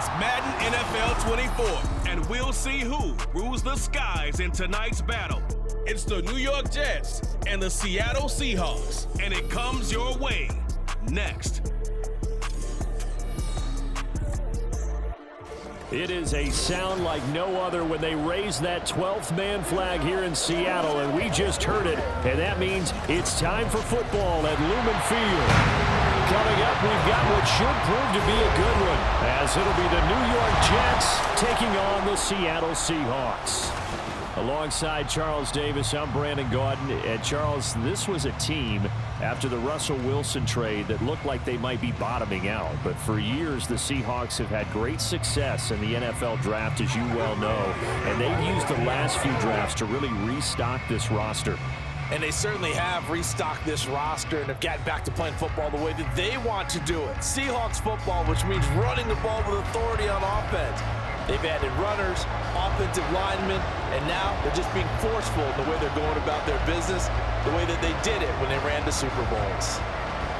It's Madden NFL 24, and we'll see who rules the skies in tonight's battle. It's the New York Jets and the Seattle Seahawks, and it comes your way next. It is a sound like no other when they raise that 12th man flag here in Seattle, and we just heard it, and that means it's time for football at Lumen Field. Coming up, we've got what should prove to be a good one, as it'll be the New York Jets taking on the Seattle Seahawks. Alongside Charles Davis, I'm Brandon Gaudin. And Charles, this was a team after the Russell Wilson trade that looked like they might be bottoming out. But for years, the Seahawks have had great success in the NFL draft, as you well know. And they've used the last few drafts to really restock this roster. And they certainly have restocked this roster and have gotten back to playing football the way that they want to do it. Seahawks football, which means running the ball with authority on offense. They've added runners, offensive linemen, and now they're just being forceful in the way they're going about their business, the way that they did it when they ran to Super Bowls.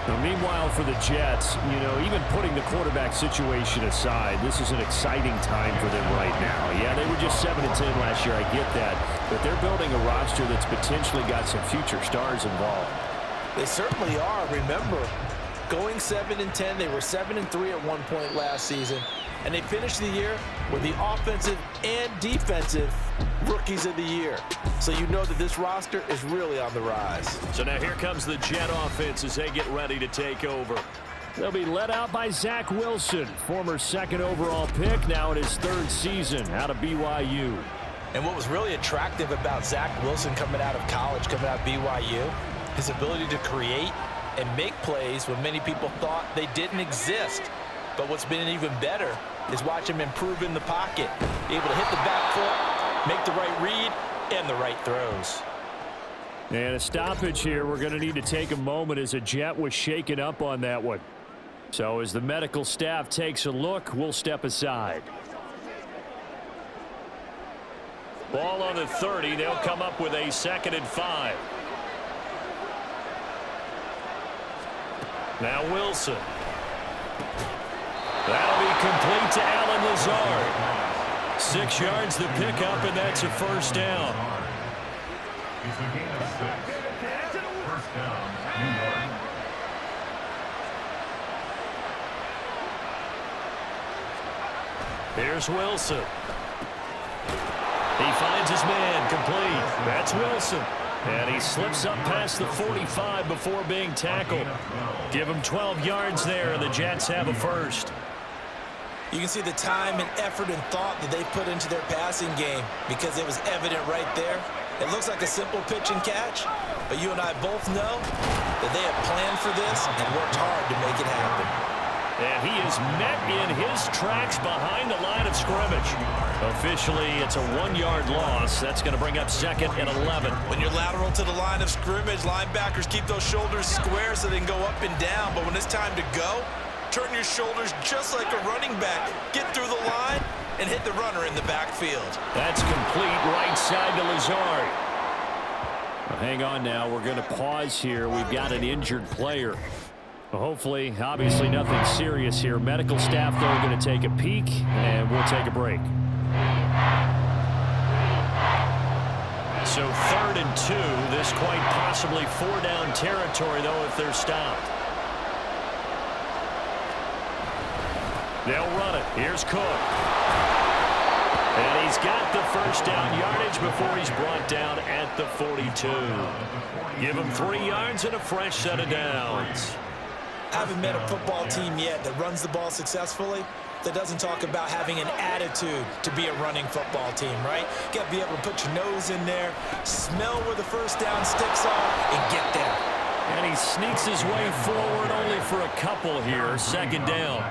Now, meanwhile, for the Jets, even putting the quarterback situation aside, this is an exciting time for them right now. Yeah, they were just 7-10 last year, I get that, but they're building a roster that's potentially got some future stars involved. They certainly are. Remember, going 7-10, they were 7-3 at one point last season. And they finished the year with the offensive and defensive rookies of the year. So you know that this roster is really on the rise. So now here comes the Jet offense as they get ready to take over. They'll be led out by Zach Wilson, former second overall pick, now in his third season out of BYU. And what was really attractive about Zach Wilson coming out of college, coming out of BYU, his ability to create and make plays when many people thought they didn't exist. But what's been even better is watch him improve in the pocket, able to hit the back foot, make the right read, and the right throws. And a stoppage here. We're going to need to take a moment as a Jet was shaken up on that one. So as the medical staff takes a look, we'll step aside. Ball on the 30. They'll come up with a 2nd and 5. Now Wilson. That'll be complete to Allen Lazard. 6 yards the pickup, and that's a first down. Here's Wilson. He finds his man, complete. That's Wilson. And he slips up past the 45 before being tackled. Give him 12 yards there, and the Jets have a first. You can see the time and effort and thought that they put into their passing game because it was evident right there. It looks like a simple pitch and catch, but you and I both know that they have planned for this and worked hard to make it happen. And he is met in his tracks behind the line of scrimmage. Officially, it's a 1-yard loss. That's going to bring up 2nd and 11. When you're lateral to the line of scrimmage, linebackers keep those shoulders square so they can go up and down. But when it's time to go, turn your shoulders just like a running back. Get through the line and hit the runner in the backfield. That's complete right side to Lazard. Well, hang on now. We're going to pause here. We've got an injured player. Well, hopefully, obviously nothing serious here. Medical staff, though, are going to take a peek, and we'll take a break. So 3rd and 2. This quite possibly 4-down territory, though, if they're stopped. They'll run it. Here's Cook. And he's got the first down yardage before he's brought down at the 42. Give him 3 yards and a fresh set of downs. I haven't met a football team yet that runs the ball successfully that doesn't talk about having an attitude to be a running football team, right? You got to be able to put your nose in there, smell where the first down sticks are, and get there. And he sneaks his way forward only for a couple here. 2nd down.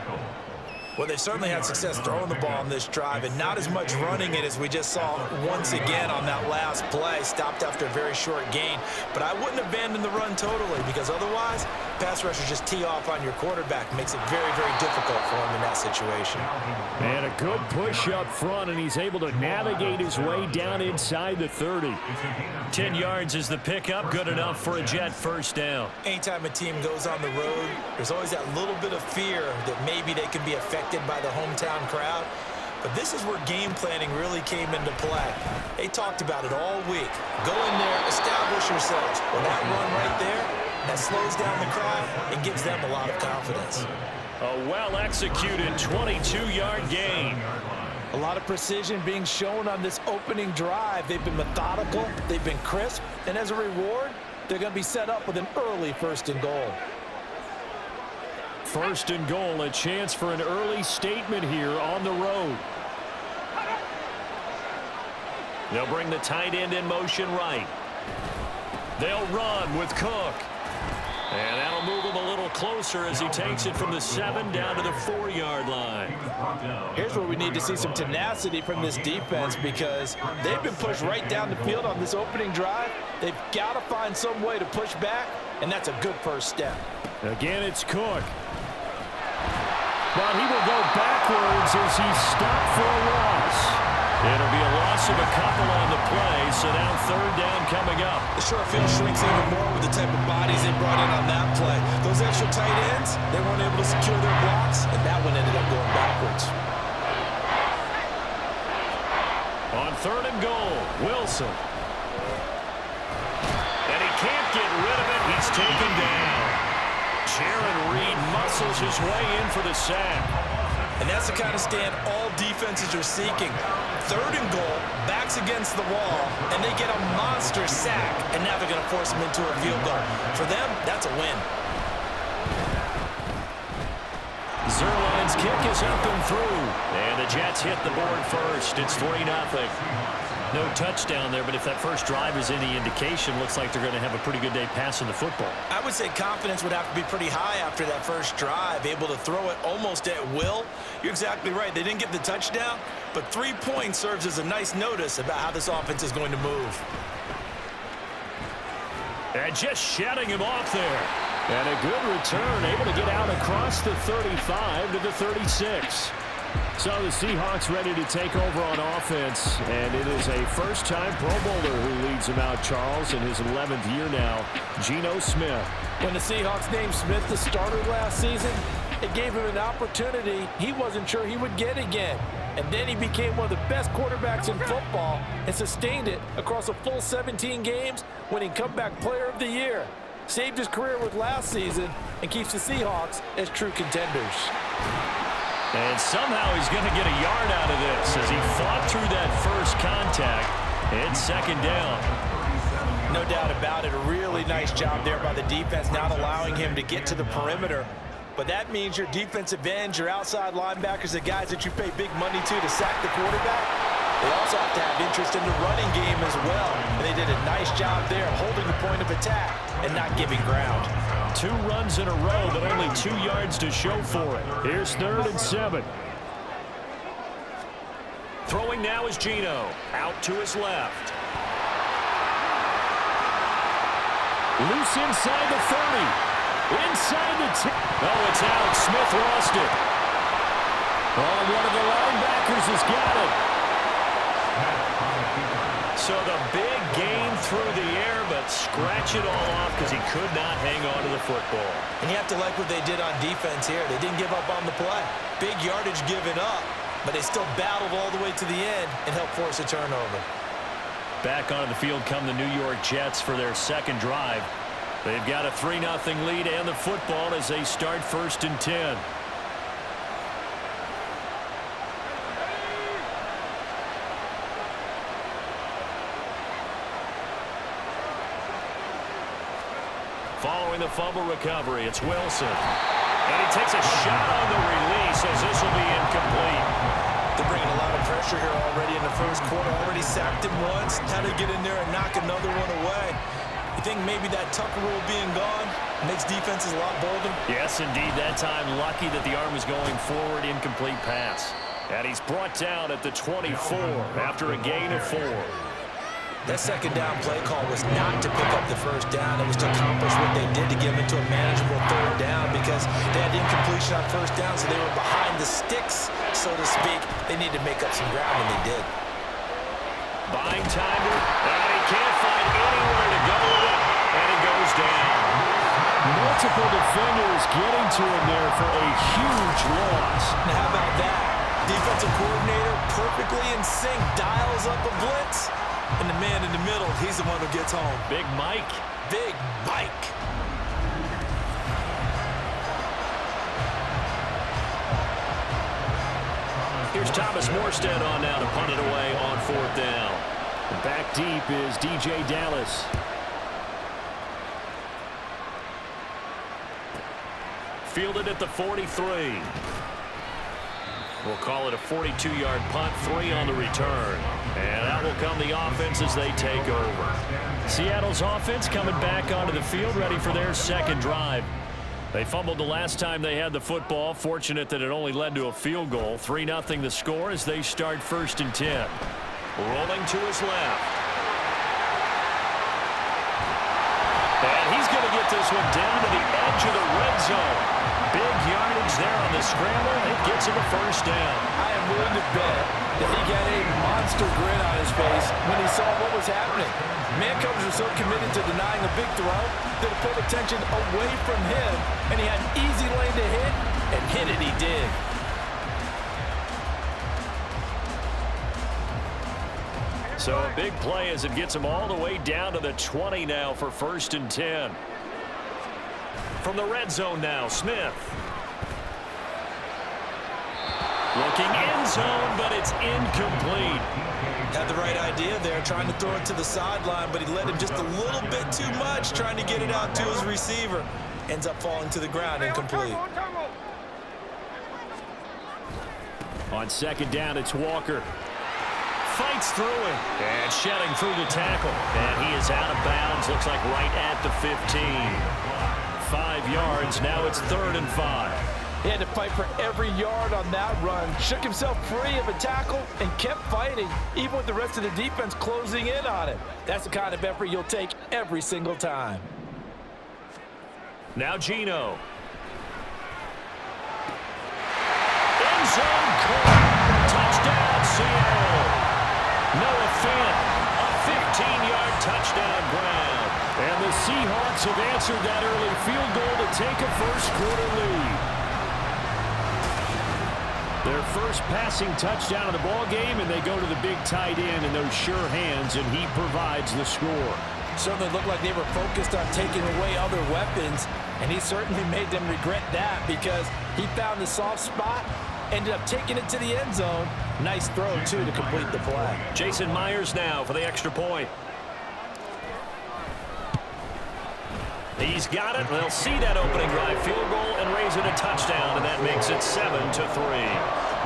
Well, they certainly had success throwing the ball on this drive and not as much running it as we just saw once again on that last play. Stopped after a very short gain. But I wouldn't abandon the run totally because otherwise pass rushers just tee off on your quarterback. It makes it very, very difficult for him in that situation. And a good push up front, and he's able to navigate his way down inside the 30. 10 yards is the pickup, good enough for a Jet first down. Anytime a team goes on the road, there's always that little bit of fear that maybe they can be affected by the hometown crowd. But this is where game planning really came into play. They talked about it all week. Go in there, establish yourselves. Well, that run right there, that slows down the crowd and gives them a lot of confidence. A well-executed 22-yard gain. A lot of precision being shown on this opening drive. They've been methodical, they've been crisp, and as a reward, they're going to be set up with an early 1st and goal. 1st and goal, a chance for an early statement here on the road. They'll bring the tight end in motion right. They'll run with Cook. And that'll move him a little closer as he takes it from the 7 down to the 4-yard line. Here's where we need to see some tenacity from this defense because they've been pushed right down the field on this opening drive. They've got to find some way to push back, and that's a good first step. Again, it's Cook. But he will go backwards as he's stopped for a loss. It'll be a loss of a couple on the play, so now 3rd down coming up. The short field shrinks even more with the type of bodies they brought in on that play. Those extra tight ends, they weren't able to secure their blocks, and that one ended up going backwards. On 3rd and goal, Wilson. And he can't get rid of it. He's taken down. Jaron Reed muscles his way in for the sack. And that's the kind of stand all defenses are seeking. 3rd and goal, backs against the wall, and they get a monster sack, and now they're going to force them into a field goal. For them, that's a win. Zerline's kick is up and through, and the Jets hit the board first. It's 3-0. No touchdown there, but if that first drive is any indication, looks like they're going to have a pretty good day passing the football. I would say confidence would have to be pretty high after that first drive, able to throw it almost at will. You're exactly right. They didn't get the touchdown, but 3 points serves as a nice notice about how this offense is going to move. And just shutting him off there. And a good return, able to get out across the 35 to the 36. So the Seahawks ready to take over on offense, and it is a first-time Pro Bowler who leads them out, Charles, in his 11th year now, Geno Smith. When the Seahawks named Smith the starter last season, it gave him an opportunity he wasn't sure he would get again. And then he became one of the best quarterbacks in football and sustained it across a full 17 games, winning Comeback Player of the Year. Saved his career with last season and keeps the Seahawks as true contenders. And somehow he's going to get a yard out of this as he fought through that first contact. It's 2nd down. No doubt about it. A really nice job there by the defense, not allowing him to get to the perimeter. But that means your defensive ends, your outside linebackers, the guys that you pay big money to sack the quarterback, they also have to have interest in the running game as well. And they did a nice job there holding the point of attack and not giving ground. 2 runs in a row, but only 2 yards to show for it. Here's 3rd and 7. Throwing now is Geno. Out to his left. Loose inside the 30. Inside the 10. Oh, it's out. Smith lost it. Oh, one of the linebackers has got it. So the big gain through the air, but scratch it all off because he could not hang on to the football. And you have to like what they did on defense here. They didn't give up on the play. Big yardage given up, but they still battled all the way to the end and helped force a turnover. Back onto the field come the New York Jets for their 2nd drive. They've got a 3-0 lead and the football as they start 1st and 10. Following the fumble recovery, it's Wilson. And he takes a shot on the release as this will be incomplete. They're bringing a lot of pressure here already in the first quarter. Already sacked him once. How to get in there and knock another one away. You think maybe that Tucker rule being gone makes defenses a lot bolder? Yes, indeed. That time, lucky that the arm is going forward. Incomplete pass. And he's brought down at the 24 after a gain of 4. That 2nd down play call was not to pick up the first down. It was to accomplish what they did to get them into a manageable 3rd on first down, so they were behind the sticks, so to speak. They needed to make up some ground, and they did. Buying time, and he can't find anywhere to go with it, and it goes down. Multiple defenders getting to him there for a huge loss. Now, how about that? Defensive coordinator perfectly in sync, dials up a blitz, and the man in the middle, he's the one who gets home. Big Mike. Big Mike. Here's Thomas Morstead on now to punt it away on fourth down. Back deep is DJ Dallas. Fielded at the 43. We'll call it a 42-yard punt, 3 on the return. And out will come the offense as they take over. Seattle's offense coming back onto the field, ready for their second drive. They fumbled the last time they had the football. Fortunate that it only led to a field goal. 3-0 the score as they start 1st and 10. Rolling to his left. And he's going to get this one down to the edge of the red zone. Big yardage there on the scramble. It gets him a first down. I am willing to bet that he got a monster grin on his face when he saw what was happening. Man coverage was so committed to denying a big throw that it pulled attention away from him, and he had an easy lane to hit, and hit it he did. So a big play as it gets him all the way down to the 20 now for 1st and 10. From the red zone now, Smith. Looking end zone, but it's incomplete. Had the right idea there, trying to throw it to the sideline, but he led him just a little bit too much, trying to get it out to his receiver. Ends up falling to the ground, incomplete. On 2nd down, it's Walker. Fights through it. And shedding through the tackle. And he is out of bounds, looks like right at the 15. 5 yards, now it's 3rd and 5. He had to fight for every yard on that run. Shook himself free of a tackle and kept fighting, even with the rest of the defense closing in on him. That's the kind of effort you'll take every single time. Now Geno. End zone caught. Touchdown, Seattle. Noah Fant, a 15-yard touchdown ground. And the Seahawks have answered that early field goal to take a first-quarter lead. Their first passing touchdown of the ball game, and they go to the big tight end in those sure hands, and he provides the score. Certainly looked like they were focused on taking away other weapons, and he certainly made them regret that because he found the soft spot, ended up taking it to the end zone. Nice throw, too, to complete the play. Jason Myers now for the extra point. He's got it. They'll see that opening drive field goal and raise it a touchdown, and that makes it 7-3.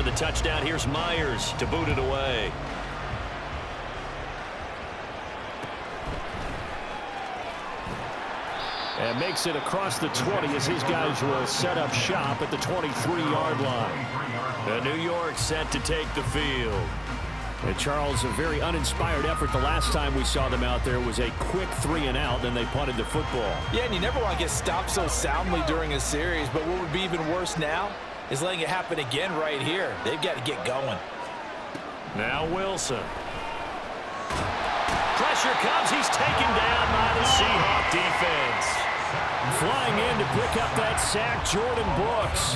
The touchdown, here's Myers to boot it away. And makes it across the 20 as his guys will set up shop at the 23-yard line. And New York set to take the field. And Charles, a very uninspired effort the last time we saw them out there was a quick 3-and-out, then they punted the football. Yeah, and you never want to get stopped so soundly during a series, but what would be even worse now is letting it happen again right here. They've got to get going. Now Wilson. Pressure comes. He's taken down by the Seahawk defense. Flying in to pick up that sack, Jordan Brooks.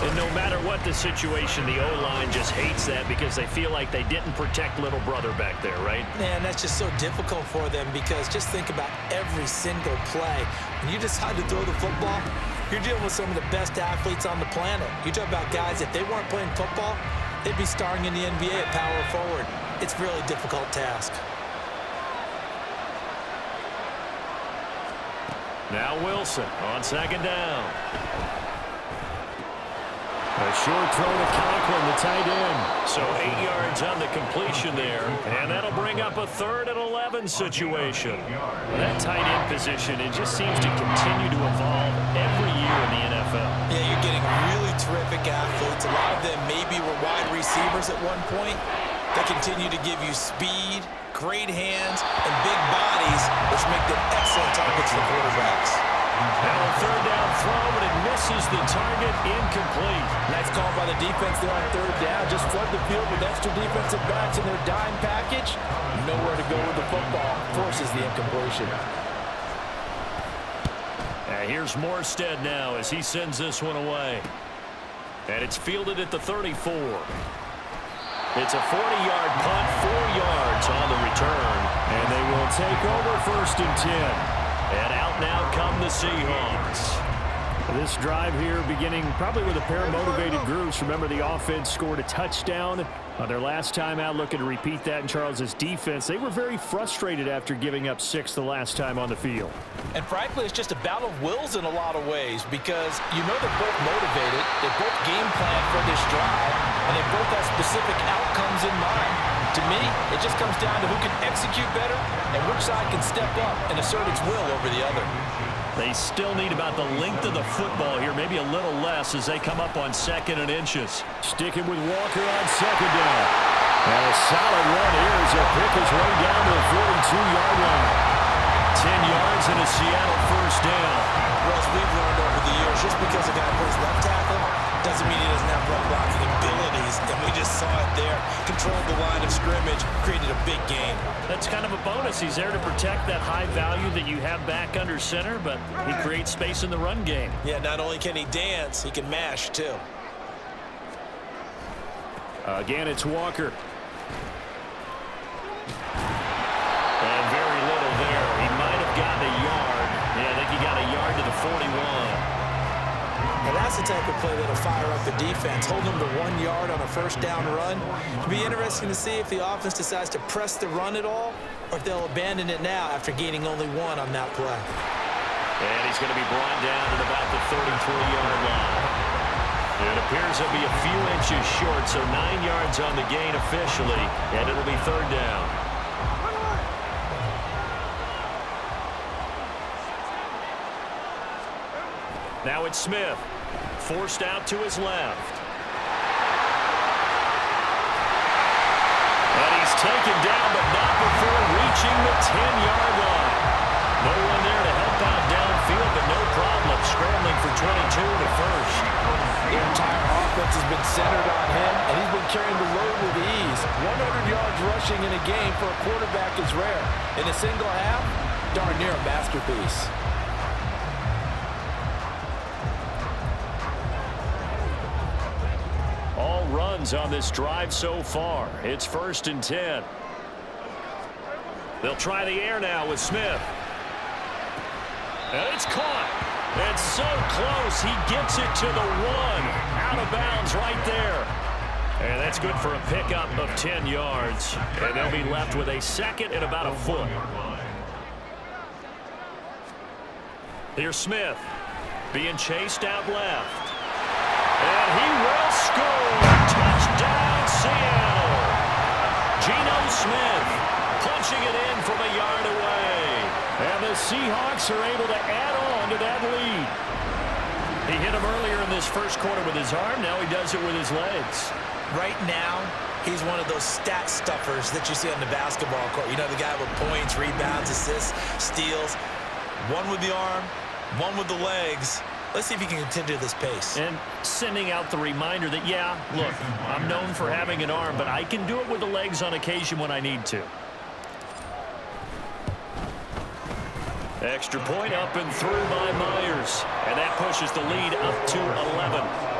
And no matter what the situation, the O-line just hates that because they feel like they didn't protect little brother back there, right? Man, that's just so difficult for them because just think about every single play. When you decide to throw the football, you're dealing with some of the best athletes on the planet. You talk about guys, if they weren't playing football, They'd be starring in the NBA at power forward. It's a really difficult task. Now Wilson on second down. A short throw to Conklin, the tight end. So 8 yards on the completion there. And that'll bring up a 3rd and 11 situation. That tight end position, it just seems to continue to evolve every year in the NFL. Yeah, you're getting really terrific athletes. A lot of them maybe were wide receivers at one point. They continue to give you speed, great hands, and big bodies, which make them excellent targets for quarterbacks. Now a 3rd down throw, but it misses the target, incomplete. Nice call by the defense there on 3rd down. Just flood the field with extra defensive backs in their dime package. Nowhere to go with the football. Forces the incompletion. Here's Morstead now as he sends this one away. And it's fielded at the 34. It's a 40-yard punt, 4 yards on the return. And they will take over 1st and 10. And out now come the Seahawks. This drive here beginning probably with a pair of motivated groups. Remember, the offense scored a touchdown on their last time out, looking to repeat that in Charles's defense. They were very frustrated after giving up 6 the last time on the field. And frankly, it's just a battle of wills in a lot of ways because you know they're both motivated, they both game plan for this drive, and they both have specific outcomes in mind. To me, it just comes down to who can execute better and which side can step up and assert its will over the other. They still need about the length of the football here, maybe a little less as they come up on 2nd and inches. Sticking with Walker on 2nd down. And a solid run here as he'll pick his way down to the 42-yard line. 10 yards and a Seattle 1st down. Russ, we've learned over the years, just because a guy plays left tackle doesn't mean he doesn't have run blocking abilities, and we just saw it there. Controlled the line of scrimmage, created a big game. That's kind of a bonus. He's there to protect that high value that you have back under center, but he creates space in the run game. Yeah, not only can he dance, he can mash, too. Again, it's Walker. And very little there. He might have gotten a yard. Yeah, I think he got a yard to the 41. And that's the type of play that'll fire up the defense. Hold them to 1 yard on a 1st down run. It'll be interesting to see if the offense decides to press the run at all or if they'll abandon it now after gaining only 1 on that play. And he's going to be brought down at about the 33-yard line. It appears he'll be a few inches short, so 9 yards on the gain officially, and it'll be 3rd down. Now it's Smith, forced out to his left. And he's taken down, but not before reaching the 10-yard line. No one there to help out downfield, but no problem scrambling for 22 to 1st. The entire offense has been centered on him, and he's been carrying the load with ease. 100 yards rushing in a game for a quarterback is rare. In a single half, darn near a masterpiece. All runs on this drive so far. It's 1st and 10. They'll try the air now with Smith. And it's caught. It's so close. He gets it to the 1. Out of bounds right there. And that's good for a pickup of 10 yards. And they'll be left with a 2nd and about a foot. Here's Smith being chased out left. And he will score. Touchdown, Seattle. Geno Smith punching it in from a yard away. And the Seahawks are able to add on to that lead. He hit him earlier in this 1st quarter with his arm. Now he does it with his legs. Right now, he's one of those stat stuffers that you see on the basketball court. You know, the guy with points, rebounds, assists, steals. One with the arm, one with the legs. Let's see if he can continue this pace. And sending out the reminder that, yeah, look, I'm known for having an arm, but I can do it with the legs on occasion when I need to. Extra point up and through by Myers. And that pushes the lead up to 11.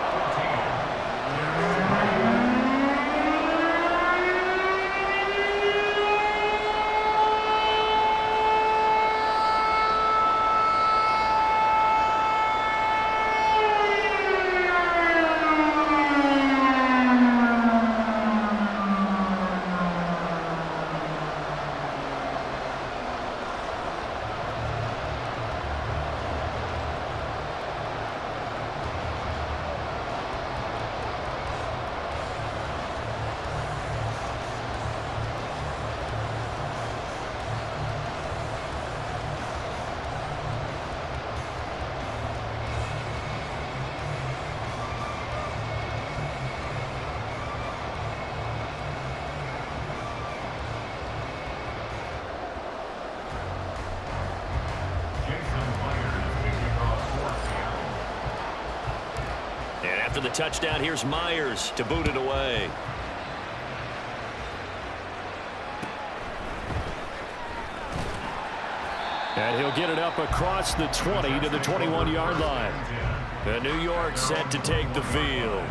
After the touchdown, here's Myers to boot it away. And he'll get it up across the 20 to the 21-yard line. The New York set to take the field.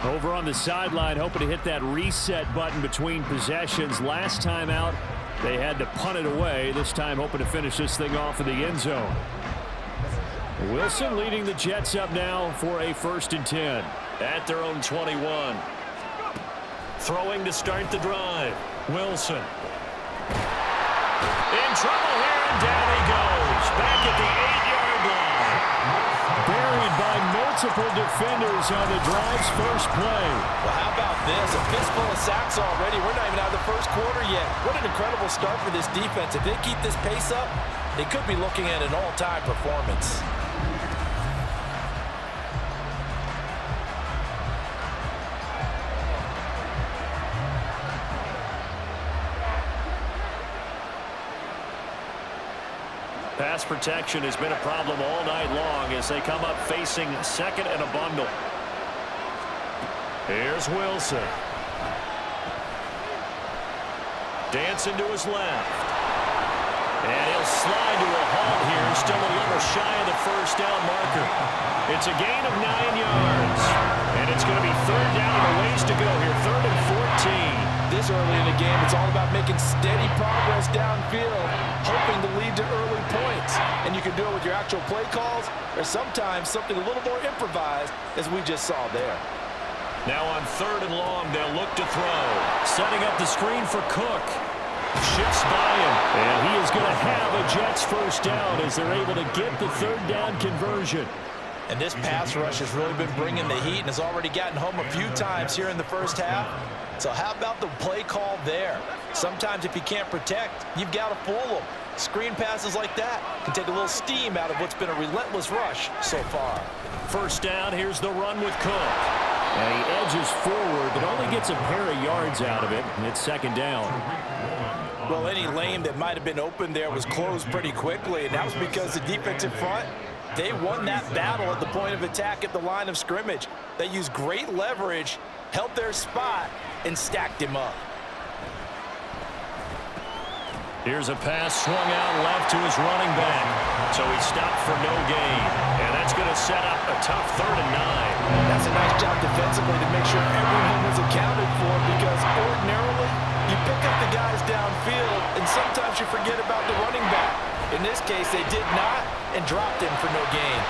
Over on the sideline, hoping to hit that reset button between possessions. Last time out, they had to punt it away. This time, hoping to finish this thing off in the end zone. Wilson leading the Jets up now for a 1st and 10. At their own 21. Throwing to start the drive. Wilson. In trouble here, and down he goes. Back at the 8-yard line. Buried by multiple defenders on the drive's first play. Well, how about this? A fistful of sacks already. We're not even out of the first quarter yet. What an incredible start for this defense. If they keep this pace up, they could be looking at an all-time performance. Pass protection has been a problem all night long as they come up facing second and a bundle. Here's Wilson. Dancing to his left. And he'll slide to a halt here, still a little shy of the first down marker. It's a gain of 9 yards. And it's going to be 3rd down and a ways to go here, 3rd and 14. This early in the game, it's all about making steady progress downfield, hoping to lead to early points. And you can do it with your actual play calls, or sometimes something a little more improvised, as we just saw there. Now on 3rd and long, they'll look to throw. Setting up the screen for Cook. Shifts by him, and he is going to have a Jets 1st down as they're able to get the 3rd down conversion. And this pass rush has really been bringing the heat and has already gotten home a few times here in the first half. So how about the play call there? Sometimes if you can't protect, you've got to fool them. Screen passes like that can take a little steam out of what's been a relentless rush so far. 1st down, here's the run with Cook. And he edges forward, but only gets a pair of yards out of it, and it's 2nd down. Well, any lane that might have been open there was closed pretty quickly, and that was because the defensive front, they won that battle at the point of attack at the line of scrimmage. They used great leverage, held their spot, and stacked him up. Here's a pass swung out left to his running back. So he stopped for no gain. And that's going to set up a tough 3rd and 9. That's a nice job defensively to make sure everyone was accounted for, because ordinarily you pick up the guys downfield and sometimes you forget about the running back. In this case, they did not and dropped him for no gain.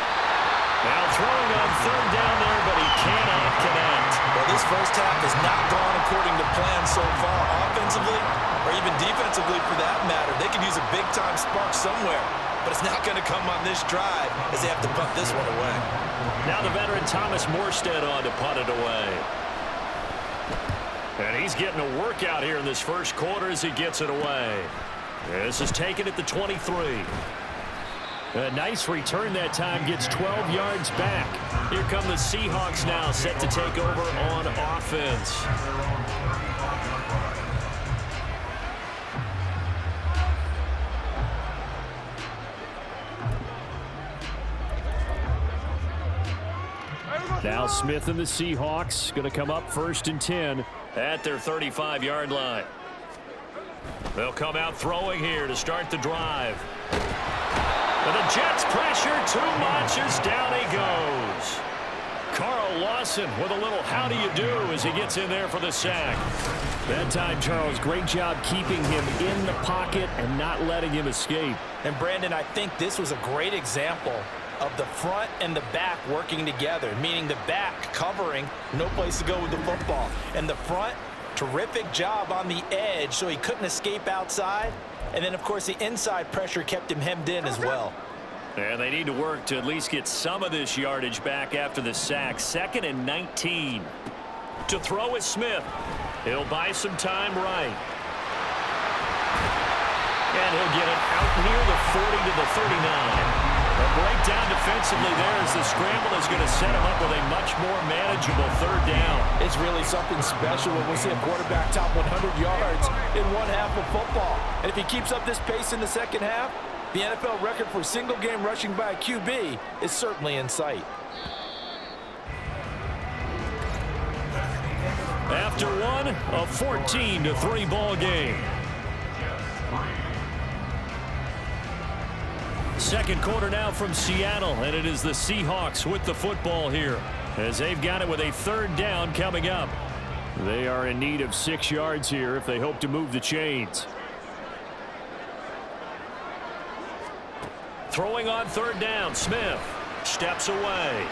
Now throwing on 3rd down there, but he cannot connect. Well, this first half has not gone according to plan so far offensively, or even defensively for that matter. They could use a big-time spark somewhere, but it's not going to come on this drive as they have to punt this one away. Now the veteran Thomas Morstead on to punt it away. And he's getting a workout here in this first quarter as he gets it away. This is taken at the 23. A nice return that time, gets 12 yards back. Here come the Seahawks now, set to take over on offense. Now Smith and the Seahawks going to come up 1st and 10 at their 35-yard line. They'll come out throwing here to start the drive. And the Jets pressure too much as down he goes. Carl Lawson with a little how do you do as he gets in there for the sack. That time, Charles, great job keeping him in the pocket and not letting him escape. And Brandon, I think this was a great example of the front and the back working together, meaning the back covering, no place to go with the football. And the front, terrific job on the edge so he couldn't escape outside. And then, of course, the inside pressure kept him hemmed in as well. And they need to work to at least get some of this yardage back after the sack. 2nd and 19. To throw is Smith. He'll buy some time right. And he'll get it out near the 40 to the 39. A breakdown defensively there as the scramble is going to set him up with a much more manageable 3rd down. It's really something special when we see a quarterback top 100 yards in one half of football. And if he keeps up this pace in the second half, the NFL record for single-game rushing by a QB is certainly in sight. after one, a 14-3 ball game. Second quarter now from Seattle, and it is the Seahawks with the football here as they've got it with a third down coming up. They are in need of 6 yards here if they hope to move the chains. Throwing on third down, Smith steps away.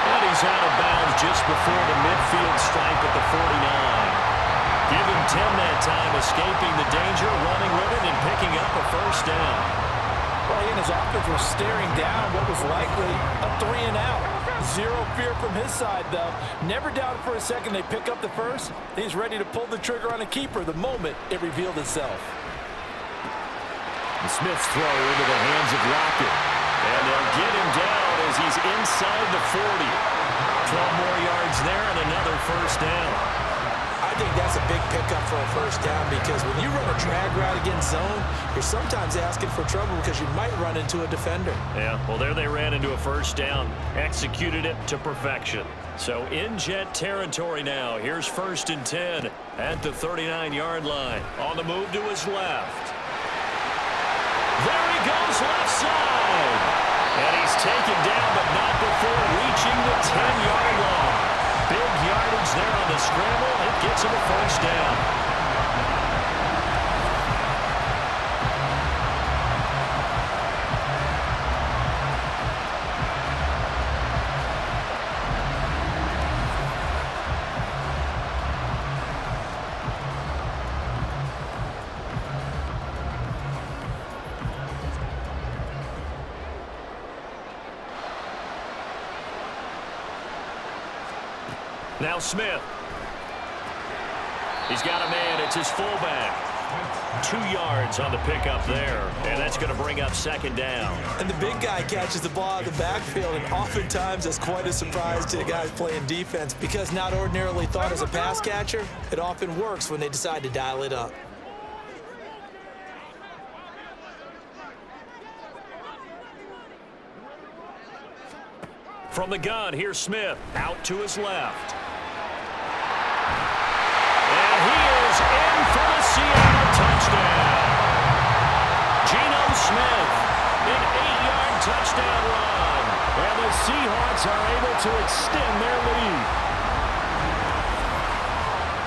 And he's out of bounds just before the midfield stripe at the 49. Give him 10 that time, escaping the danger, running with it, and picking up a first down. Well, he and his offense were staring down what was likely a 3 and out. Zero fear from his side, though. Never doubted for a second they pick up the first. He's ready to pull the trigger on a keeper the moment it revealed itself. And Smith's throw into the hands of Lockett. And they'll get him down as he's inside the 40. 12 more yards there and another first down. I think that's a big pickup for a first down because when you run a drag route against zone, you're sometimes asking for trouble because you might run into a defender. Yeah, well, there they ran into a first down. Executed it to perfection. So in Jet territory now. Here's 1st and 10 at the 39-yard line. On the move to his left. There he goes left side. And he's taken down, but not before reaching the 10-yard line. Big yardage there on the scramble. It gets him a first down. Now Smith. He's got a man. It's his fullback. 2 yards on the pickup there. And that's going to bring up 2nd down. And the big guy catches the ball out of the backfield, and oftentimes that's quite a surprise to the guys playing defense because not ordinarily thought as a pass catcher, it often works when they decide to dial it up. From the gun, here's Smith. Out to his left. In for the Seattle touchdown. Geno Smith, an 8-yard touchdown run. And the Seahawks are able to extend their lead.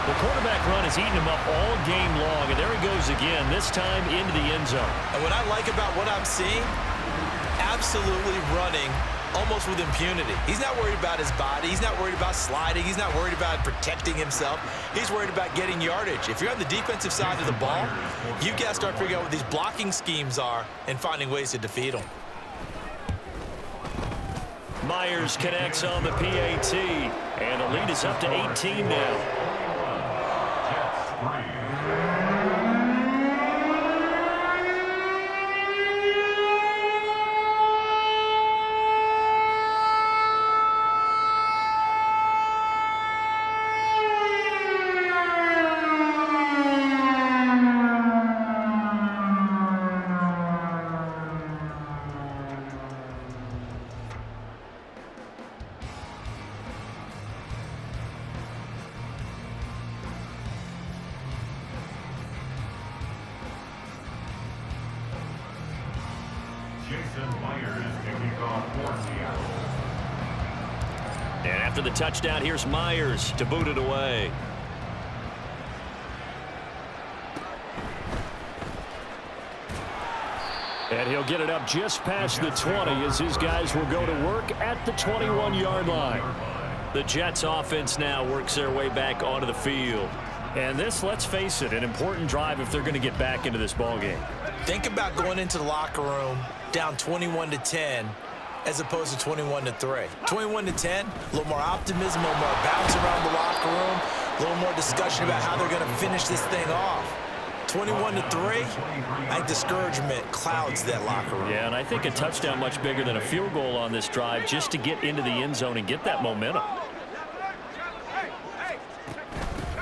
The quarterback run has eaten him up all game long, and there he goes again, this time into the end zone. And what I like about what I'm seeing, absolutely running almost with impunity. He's not worried about his body. He's not worried about sliding. He's not worried about protecting himself. He's worried about getting yardage. If you're on the defensive side of the ball, you've got to start figuring out what these blocking schemes are and finding ways to defeat them. Myers connects on the PAT, and the lead is up to 18 now. And after the touchdown, here's Myers to boot it away. And he'll get it up just past the 20 as his guys will go to work at the 21-yard line. The Jets offense now works their way back onto the field. And this, let's face it, an important drive if they're going to get back into this ballgame. Think about going into the locker room down 21-10 as opposed to 21-3. 21-10, a little more optimism, a little more bounce around the locker room, a little more discussion about how they're going to finish this thing off. 21-3, I think discouragement clouds that locker room. Yeah, and I think a touchdown much bigger than a field goal on this drive just to get into the end zone and get that momentum.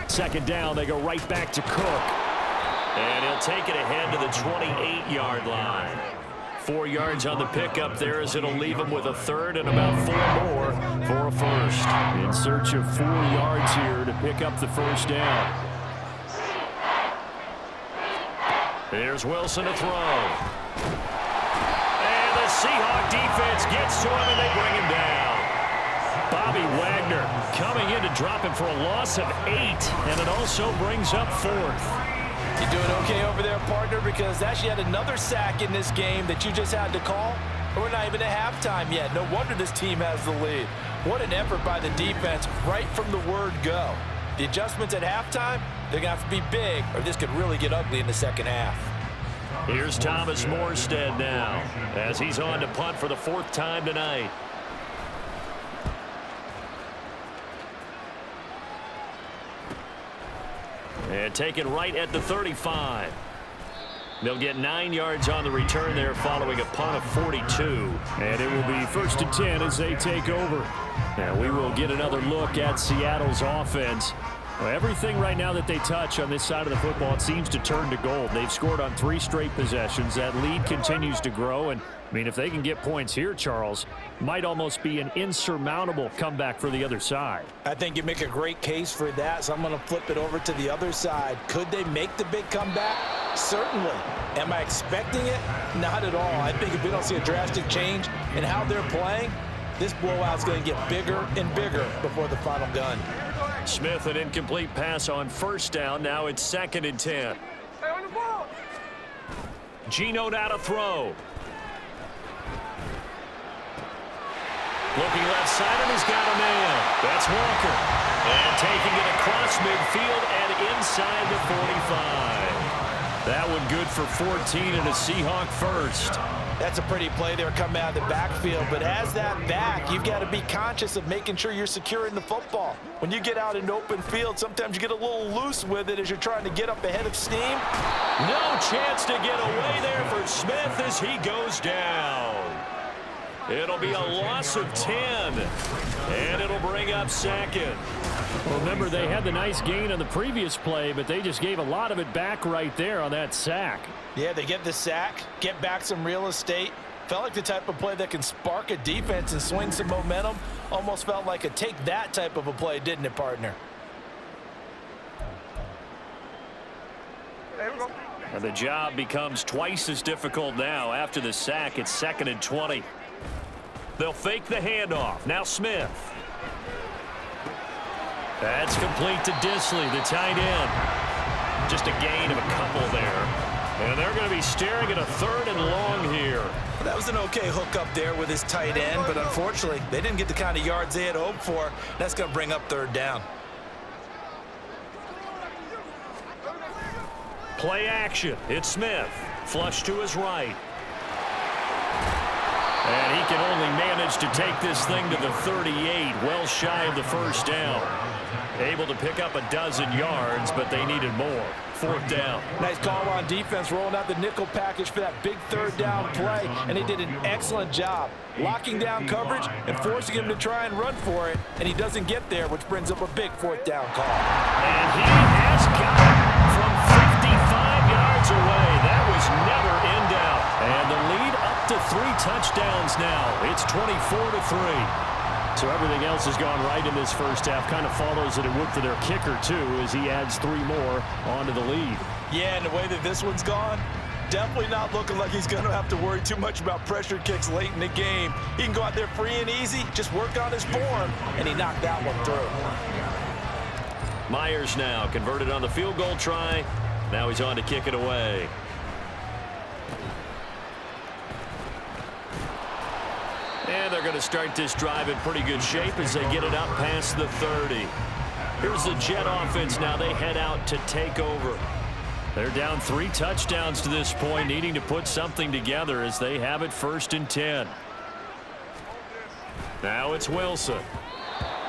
Second down, they go right back to Cook. And he'll take it ahead to the 28-yard line. 4 yards on the pickup there as it'll leave him with a third and about 4 more for a first. first. In search of 4 yards here to pick up the first down. Here's Wilson to throw. And the Seahawk defense gets to him and they bring him down. Bobby Wagner coming in to drop him for a loss of 8, and it also brings up 4th. You doing okay over there, partner? Because actually had another sack in this game that you just had to call. We're not even at halftime yet. No wonder this team has the lead. What an effort by the defense right from the word go. The adjustments at halftime, they're going to have to be big, or this could really get ugly in the second half. Here's Thomas Morstead now, as he's on to punt for the 4th time tonight. And taken right at the 35. They'll get 9 yards on the return there following a punt of 42. And it will be 1st and 10 as they take over. And we will get another look at Seattle's offense. Well, everything right now that they touch on this side of the football, it seems to turn to gold. They've scored on 3 straight possessions. That lead continues to grow. And, I mean, if they can get points here, Charles, might almost be an insurmountable comeback for the other side. I think you make a great case for that, so I'm going to flip it over to the other side. Could they make the big comeback? Certainly. Am I expecting it? Not at all. I think if we don't see a drastic change in how they're playing, this blowout's going to get bigger and bigger before the final gun. Smith, an incomplete pass on 1st down. Now it's 2nd and 10. Geno now to throw. Looking left side, and he's got a man. That's Walker. And taking it across midfield and inside the 45. That one good for 14 and a Seahawk first. That's a pretty play there coming out of the backfield, but as that back, you've got to be conscious of making sure you're securing the football. When you get out in open field, sometimes you get a little loose with it as you're trying to get up ahead of steam. No chance to get away there for Smith as he goes down. It'll be a loss of 10, and it'll bring up 2nd. Well, remember, they had the nice gain on the previous play, but they just gave a lot of it back right there on that sack. Yeah, they get the sack, get back some real estate. Felt like the type of play that can spark a defense and swing some momentum. Almost felt like a take that type of a play, didn't it, partner? And the job becomes twice as difficult now. After the sack, it's 2nd and 20. They'll fake the handoff. Now Smith. That's complete to Disley, the tight end. Just a gain of a couple there. And they're going to be staring at a 3rd and long here. Well, that was an okay hook up there with his tight end, but unfortunately, they didn't get the kind of yards they had hoped for. That's going to bring up 3rd down. Play action. It's Smith. Flush to his right. And he can only manage to take this thing to the 38, well shy of the 1st down. Able to pick up a dozen yards, but they needed more. 4th down. Nice call on defense, rolling out the nickel package for that big 3rd down play, and he did an excellent job locking down coverage and forcing him to try and run for it, and he doesn't get there, which brings up a big 4th down call. And he has got it from 55 yards away. That was never in doubt. And the lead up to 3 touchdowns now. It's 24-3. So everything else has gone right in this first half. Kind of follows that it would for their kicker, too, as he adds 3 more onto the lead. Yeah, and the way that this one's gone, definitely not looking like he's going to have to worry too much about pressure kicks late in the game. He can go out there free and easy, just work on his form, and he knocked that one through. Myers now converted on the field goal try. Now he's on to kick it away. And they're going to start this drive in pretty good shape as they get it up past the 30. Here's the Jet offense now. They head out to take over. They're down 3 touchdowns to this point, needing to put something together as they have it 1st and 10. Now it's Wilson.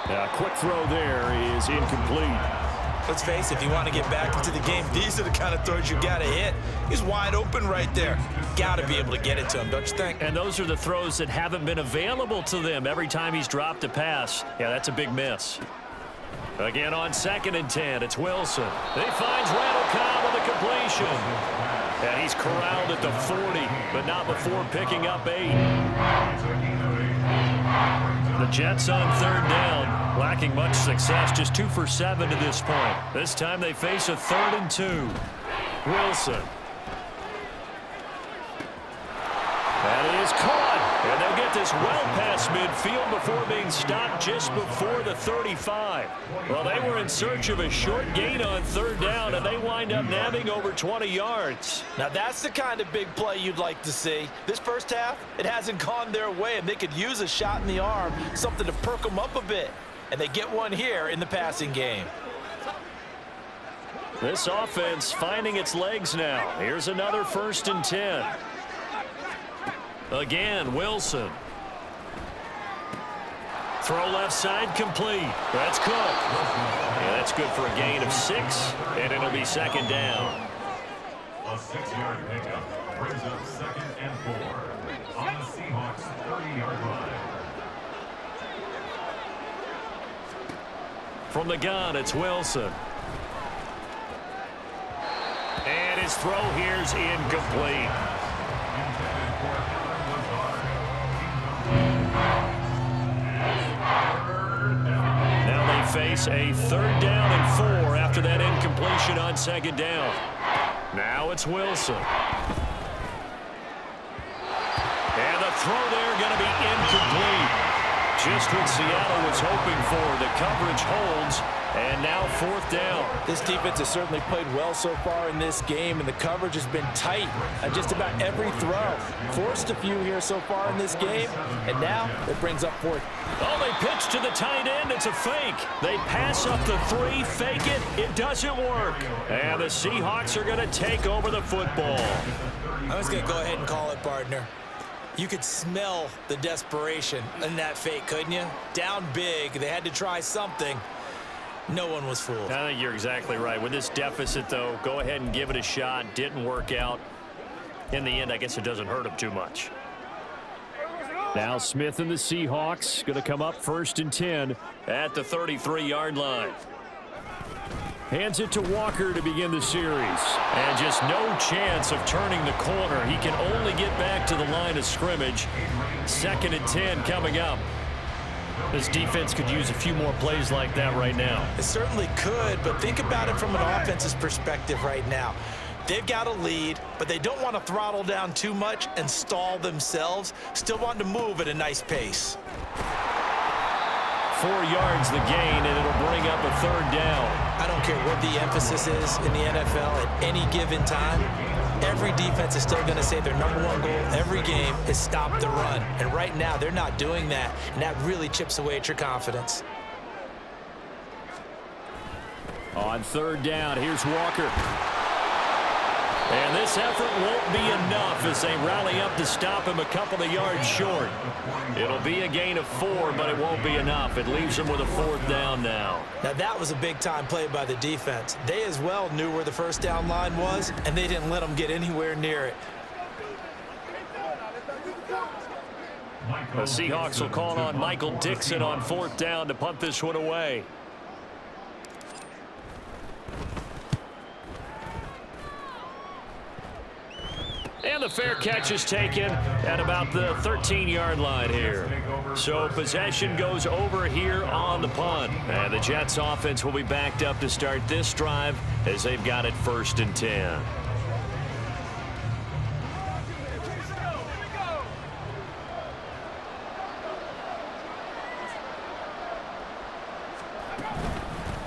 A quick throw there is incomplete. Let's face it, if you want to get back into the game, these are the kind of throws you got to hit. He's wide open right there. Got to be able to get it to him, don't you think? And those are the throws that haven't been available to them every time he's dropped a pass. Yeah, that's a big miss. Again on 2nd and 10, it's Wilson. He finds Randall Cobb with a completion. And he's corralled at the 40, but not before picking up 8. The Jets on third down, lacking much success, just 2 for 7 to this point. This time they face a 3rd and 2. Wilson. That is caught, and they'll get this well past midfield before being stopped just before the 35. Well, they were in search of a short gain on third down, and they wind up nabbing over 20 yards. Now, that's the kind of big play you'd like to see. This first half, it hasn't gone their way, and they could use a shot in the arm, something to perk them up a bit. And they get one here in the passing game. This offense finding its legs now. Here's another 1st and 10. Again, Wilson. Throw left side complete. That's Cook. Yeah, that's good for a gain of 6, and it'll be 2nd down. A 6-yard pickup brings up 2nd and 4 on the Seahawks 30-yard line. From the gun, it's Wilson. And his throw here's incomplete. Now they face a 3rd down and 4 after that incompletion on 2nd down. Now it's Wilson. And the throw there going to be incomplete. Just what Seattle was hoping for. The coverage holds, and now 4th down. This defense has certainly played well so far in this game, and the coverage has been tight on just about every throw. Forced a few here so far in this game, and now it brings up 4th. Oh, they pitch to the tight end. It's a fake. They pass up the 3, fake it. It doesn't work. And the Seahawks are going to take over the football. I was going to go ahead and call it, partner. You could smell the desperation in that fake, couldn't you? Down big. They had to try something. No one was fooled. I think you're exactly right. With this deficit, though, go ahead and give it a shot. Didn't work out. In the end, I guess it doesn't hurt them too much. Now Smith and the Seahawks going to come up 1st and 10 at the 33-yard line. Hands it to Walker to begin the series. And just no chance of turning the corner. He can only get back to the line of scrimmage. 2nd and 10 coming up. This defense could use a few more plays like that right now. It certainly could, but think about it from an offense's perspective right now. They've got a lead, but they don't want to throttle down too much and stall themselves. Still want to move at a nice pace. 4 yards the gain, and it'll bring up a 3rd down. I don't care what the emphasis is in the NFL at any given time. Every defense is still going to say their #1 goal every game is stop the run. And right now, they're not doing that, and that really chips away at your confidence. On 3rd down, here's Walker. And this effort won't be enough as they rally up to stop him a couple of yards short. It'll be a gain of 4, but it won't be enough. It leaves them with a 4th down now. Now, that was a big-time play by the defense. They as well knew where the 1st down line was, and they didn't let them get anywhere near it. The Seahawks will call on Michael Dixon on 4th down to punt this one away. And the fair catch is taken at about the 13-yard line here. So possession goes over here on the punt. And the Jets offense will be backed up to start this drive as they've got it 1st and 10.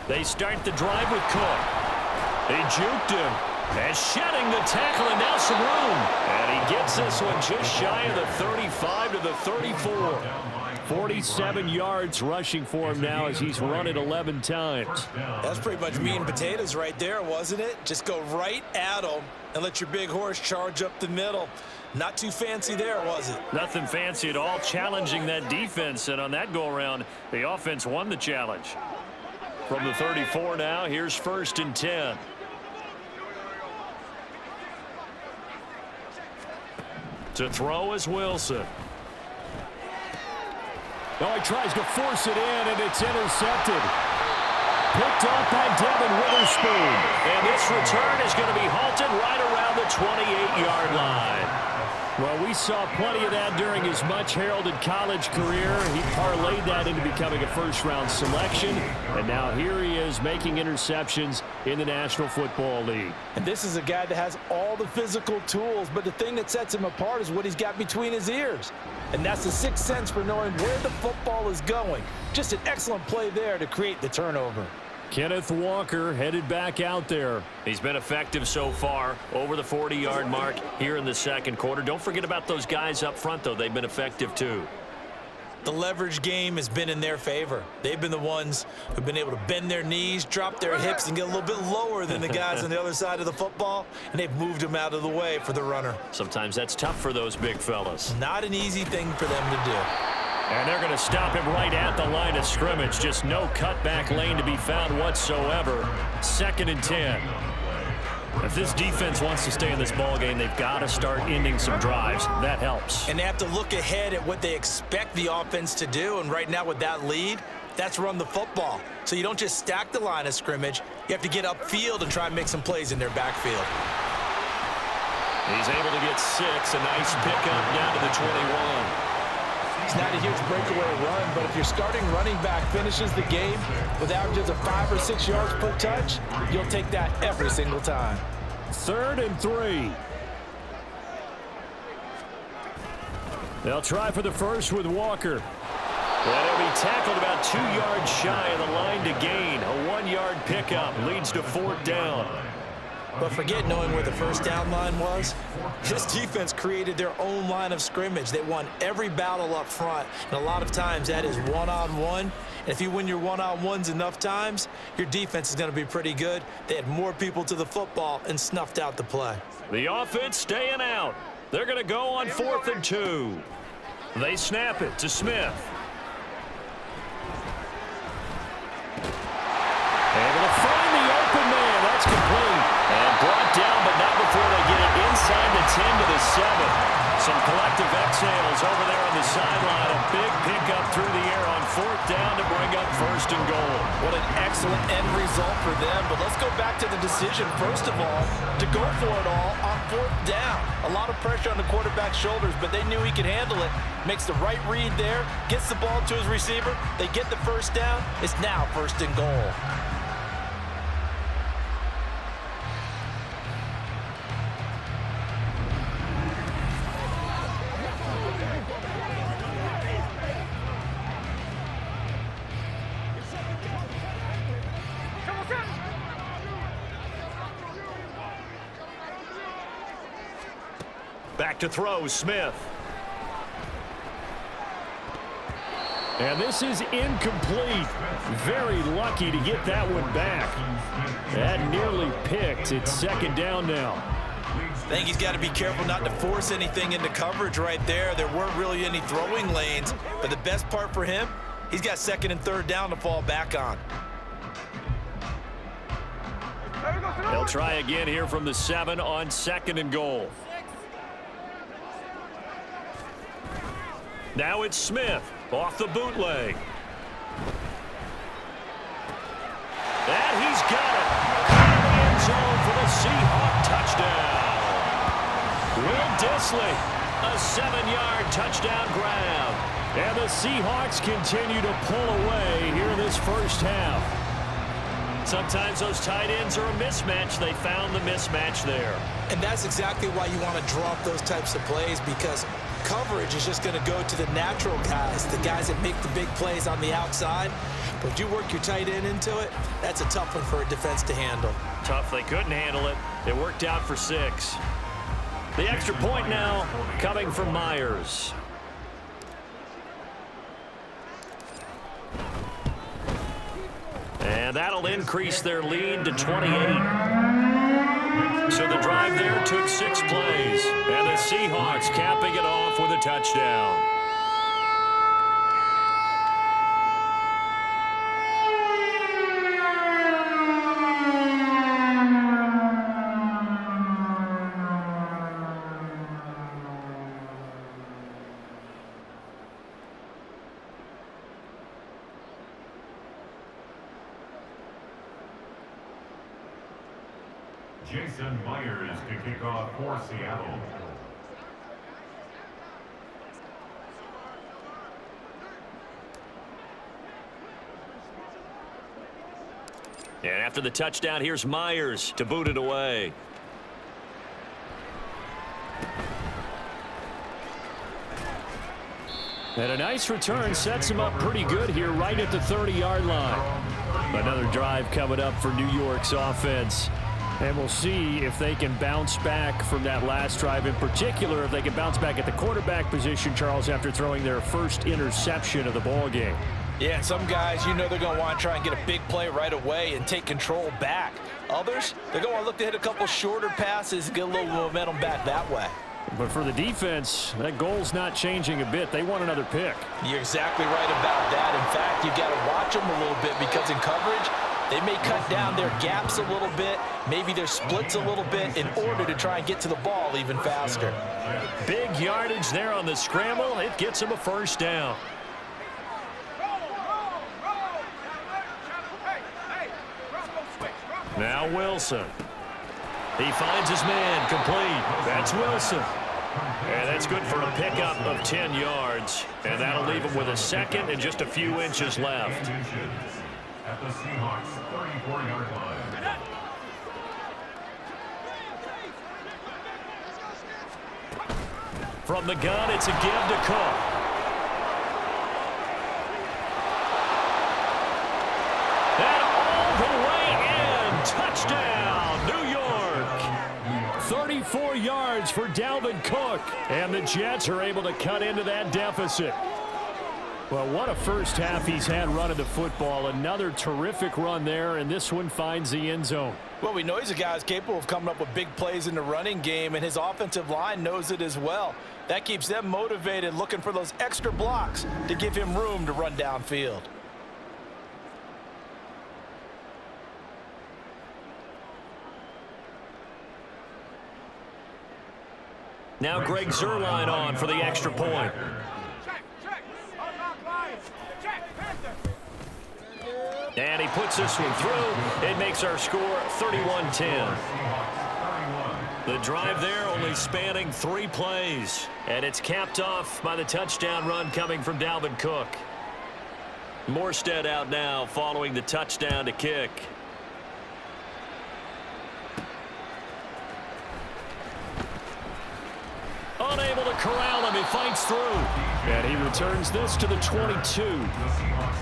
They start the drive with Cook. He juked him. And shedding the tackle, and now some room. And he gets this one just shy of the 35 to the 34. 47 yards rushing for him now as he's run it 11 times. That's pretty much meat and potatoes right there, wasn't it? Just go right at him and let your big horse charge up the middle. Not too fancy there, was it? Nothing fancy at all, challenging that defense. And on that go-around, the offense won the challenge. From the 34 now, here's 1st and 10. To throw is Wilson. Oh, he tries to force it in, and it's intercepted. Picked up by Devin Witherspoon. And this return is going to be halted right around the 28-yard line. Well, we saw plenty of that during his much-heralded college career. He parlayed that into becoming a first-round selection, and now here he is making interceptions in the National Football League. And this is a guy that has all the physical tools, but the thing that sets him apart is what he's got between his ears. And that's the sixth sense for knowing where the football is going. Just an excellent play there to create the turnover. Kenneth Walker headed back out there. He's been effective so far, over the 40-yard mark here in the second quarter. Don't forget about those guys up front, though. They've been effective, too. The leverage game has been in their favor. They've been the ones who've been able to bend their knees, drop their hips, and get a little bit lower than the guys on the other side of the football, and they've moved them out of the way for the runner. Sometimes that's tough for those big fellas. Not an easy thing for them to do. And they're going to stop him right at the line of scrimmage. Just no cutback lane to be found whatsoever. 2nd and 10. If this defense wants to stay in this ballgame, they've got to start ending some drives. That helps. And they have to look ahead at what they expect the offense to do. And right now with that lead, that's run the football. So you don't just stack the line of scrimmage. You have to get upfield and try and make some plays in their backfield. He's able to get 6. A nice pickup down to the 21. It's not a huge breakaway run, but if your starting running back finishes the game with averages of 5 or 6 yards per touch, you'll take that every single time. 3rd and 3. They'll try for the first with Walker. And he'll be tackled about 2 yards shy of the line to gain. A 1-yard pickup leads to 4th down. But forget knowing where the first down line was. This defense created their own line of scrimmage. They won every battle up front, and a lot of times that is one-on-one. And if you win your one-on-ones enough times, your defense is going to be pretty good. They had more people to the football and snuffed out the play. The offense staying out. They're going to go on 4th and 2. They snap it to Smith. Able to find the open man. That's complete. And brought down, but not before they get it inside the 10 to the 7. Some collective exhales over there on the sideline. A big pickup through the air on 4th down to bring up 1st and goal. What an excellent end result for them. But let's go back to the decision, first of all, to go for it all on 4th down. A lot of pressure on the quarterback's shoulders, but they knew he could handle it. Makes the right read there, gets the ball to his receiver. They get the first down. It's now 1st and goal. Back to throw, Smith. And this is incomplete. Very lucky to get that one back. That nearly picked. It's 2nd down now. I think he's got to be careful not to force anything into coverage right there. There weren't really any throwing lanes, but the best part for him, he's got 2nd and 3rd down to fall back on. They'll try again here from the 7 on 2nd and goal. Now it's Smith off the bootleg. And he's got it. End zone for the Seahawks touchdown. Will Dissly, a 7-yard touchdown grab. And the Seahawks continue to pull away here in this first half. Sometimes those tight ends are a mismatch. They found the mismatch there. And that's exactly why you want to draw up those types of plays, because coverage is just going to go to the natural guys, the guys that make the big plays on the outside. But if you work your tight end into it, that's a tough one for a defense to handle. Tough. They couldn't handle it. It worked out for 6. The extra point now coming from Myers. And that'll increase their lead to 28. So the drive there took 6 plays. And the Seahawks capping it off with a touchdown. Jason Myers to kick off for Seattle. And after the touchdown, here's Myers to boot it away. And a nice return sets him up pretty good here right at the 30-yard line. Another drive coming up for New York's offense. And we'll see if they can bounce back from that last drive. In particular, if they can bounce back at the quarterback position, Charles, after throwing their first interception of the ball game. Yeah, and some guys, you know they're going to want to try and get a big play right away and take control back. Others, they're going to look to hit a couple shorter passes and get a little momentum back that way. But for the defense, that goal's not changing a bit. They want another pick. You're exactly right about that. In fact, you've got to watch them a little bit because in coverage, they may cut down their gaps a little bit, maybe their splits a little bit in order to try and get to the ball even faster. Big yardage there on the scramble. It gets them a first down. Now Wilson. He finds his man complete. That's Wilson. And that's good for a pickup of 10 yards. And that'll leave him with a second and just a few inches left. At the Seahawks 34-yard line. From the gun, it's a give to Cook. And all the way in. Touchdown, New York. 34 yards for Dalvin Cook. And the Jets are able to cut into that deficit. Well, what a first half he's had running the football. Another terrific run there, and this one finds the end zone. Well, we know he's a guy who's capable of coming up with big plays in the running game, and his offensive line knows it as well. That keeps them motivated, looking for those extra blocks to give him room to run downfield. Now Greg Zuerlein on for the extra point. And he puts this one through. It makes our score 31-10. The drive there only spanning 3 plays. And it's capped off by the touchdown run coming from Dalvin Cook. Morstead out now following the touchdown to kick. Unable to corral him. He fights through. And he returns this to the 22.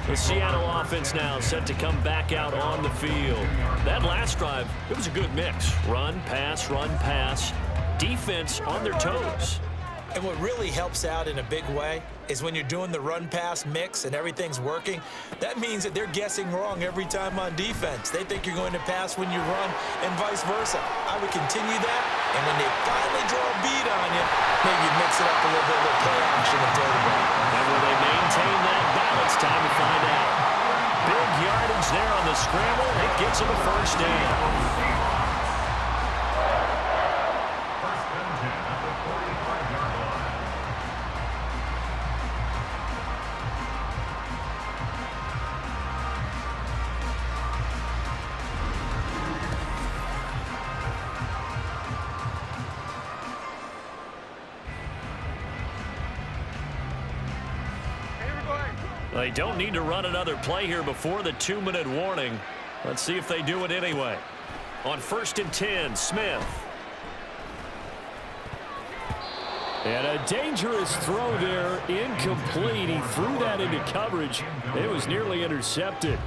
The Seattle offense now set to come back out on the field. That last drive, it was a good mix. Run, pass, defense on their toes. And what really helps out in a big way is when you're doing the run-pass mix and everything's working, that means that they're guessing wrong every time on defense. They think you're going to pass when you run and vice versa. I would continue that, and when they finally draw a beat on you, maybe mix it up a little bit with play action and throw the ball. And will they maintain that balance? Time to find out. Big yardage there on the scramble. It gets them a first down. They don't need to run another play here before the 2-minute warning. Let's see if they do it anyway. On 1st and 10, Smith. And a dangerous throw there, incomplete. He threw that into coverage. It was nearly intercepted.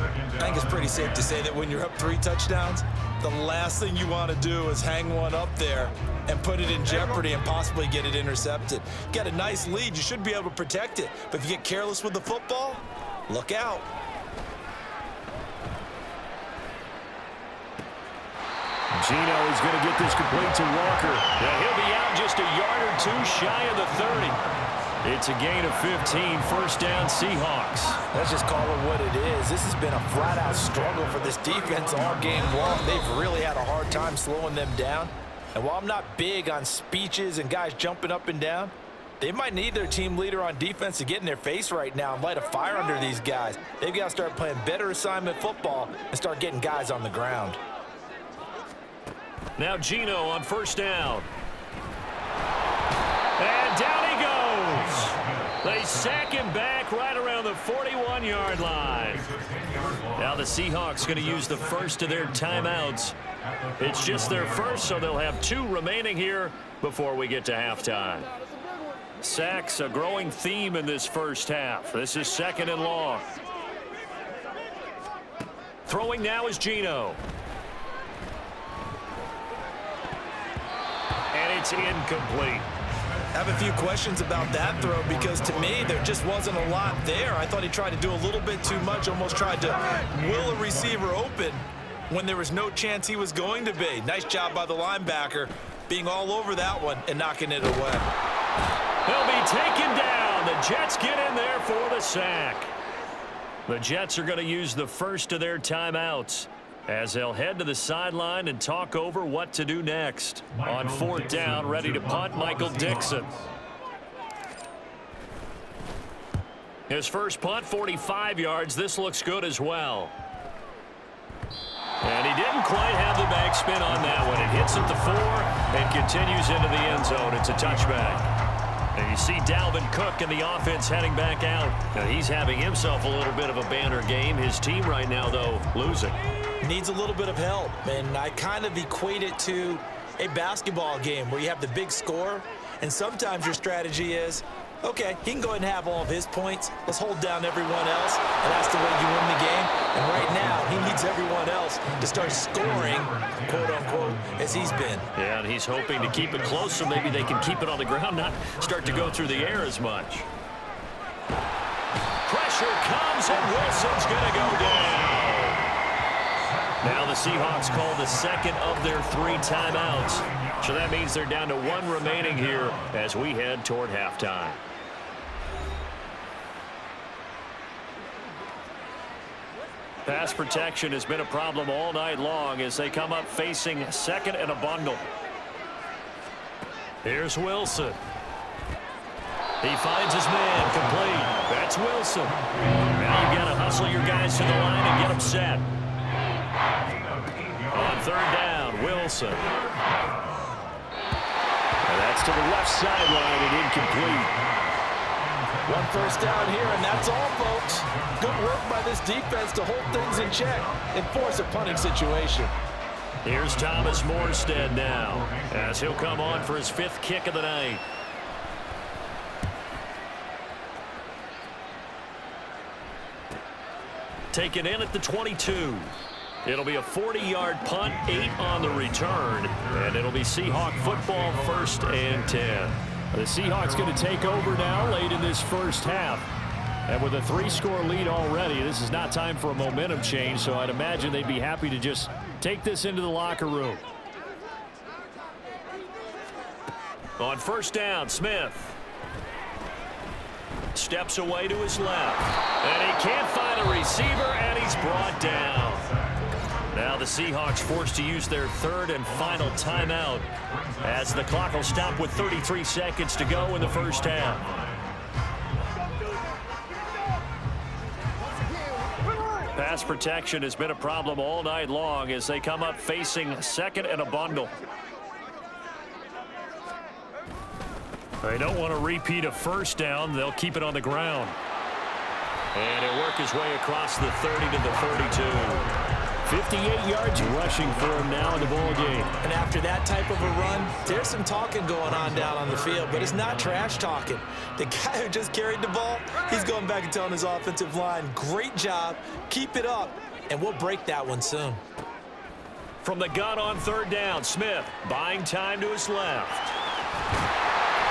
I think it's pretty safe to say that when you're up 3 touchdowns, the last thing you want to do is hang one up there and put it in jeopardy and possibly get it intercepted. Got a nice lead. You should be able to protect it. But if you get careless with the football, look out. Geno is going to get this complete to Walker. Yeah, he'll be out just a yard or 2 shy of the 30. It's a gain of 15, first down Seahawks. Let's just call it what it is. This has been a flat-out struggle for this defense all game long. They've really had a hard time slowing them down. And while I'm not big on speeches and guys jumping up and down, they might need their team leader on defense to get in their face right now and light a fire under these guys. They've got to start playing better assignment football and start getting guys on the ground. Now Geno on first down. And down he goes. They sack him back right around the 41-yard line. Now the Seahawks going to use the first of their timeouts. It's just their first, so they'll have 2 remaining here before we get to halftime. Sacks, a growing theme in this first half. This is 2nd and long. Throwing now is Geno. And it's incomplete. I have a few questions about that throw because to me there just wasn't a lot there. I thought he tried to do a little bit too much, almost tried to will a receiver open when there was no chance he was going to be. Nice job by the linebacker being all over that one and knocking it away. He'll be taken down. The Jets get in there for the sack. The Jets are going to use the first of their timeouts as they'll head to the sideline and talk over what to do next. On 4th down, ready to punt, Michael Dixon. His first punt, 45 yards. This looks good as well. And he didn't quite have the backspin on that one. It hits at the 4 and continues into the end zone. It's a touchback. And you see Dalvin Cook in the offense heading back out. Now he's having himself a little bit of a banner game. His team right now, though, losing. Needs a little bit of help, and I kind of equate it to a basketball game where you have the big score, and sometimes your strategy is, okay, he can go ahead and have all of his points. Let's hold down everyone else, and that's the way you win the game. And right now, he needs everyone else to start scoring, quote-unquote, as he's been. Yeah, and he's hoping to keep it close so maybe they can keep it on the ground, not start to go through the air as much. Pressure comes, and Wilson's going to go down. Now the Seahawks call the 2nd of their 3 timeouts. So that means they're down to 1 remaining here as we head toward halftime. Pass protection has been a problem all night long as they come up facing 2nd and a bundle. Here's Wilson. He finds his man complete. That's Wilson. Now you've got to hustle your guys to the line and get them set. On 3rd down, Wilson. And that's to the left sideline and incomplete. 1 first down here, and that's all, folks. Good work by this defense to hold things in check and force a punting situation. Here's Thomas Morstead now as he'll come on for his 5th kick of the night. Taken in at the 22. It'll be a 40-yard punt, 8 on the return, and it'll be Seahawk football, 1st and 10. The Seahawks going to take over now late in this first half. And with a 3-score lead already, this is not time for a momentum change, so I'd imagine they'd be happy to just take this into the locker room. On 1st down, Smith steps away to his left. And he can't find a receiver, and he's brought down. Now the Seahawks forced to use their 3rd and final timeout as the clock will stop with 33 seconds to go in the first half. Pass protection has been a problem all night long as they come up facing 2nd and a bundle. They don't want to repeat a 1st down. They'll keep it on the ground. And he'll work his way across the 30 to the 32. 58 yards rushing for him now in the ball game. And after that type of a run, there's some talking going on down on the field, but it's not trash talking. The guy who just carried the ball, he's going back and telling his offensive line, great job, keep it up, and we'll break that one soon. From the gun on 3rd down, Smith buying time to his left.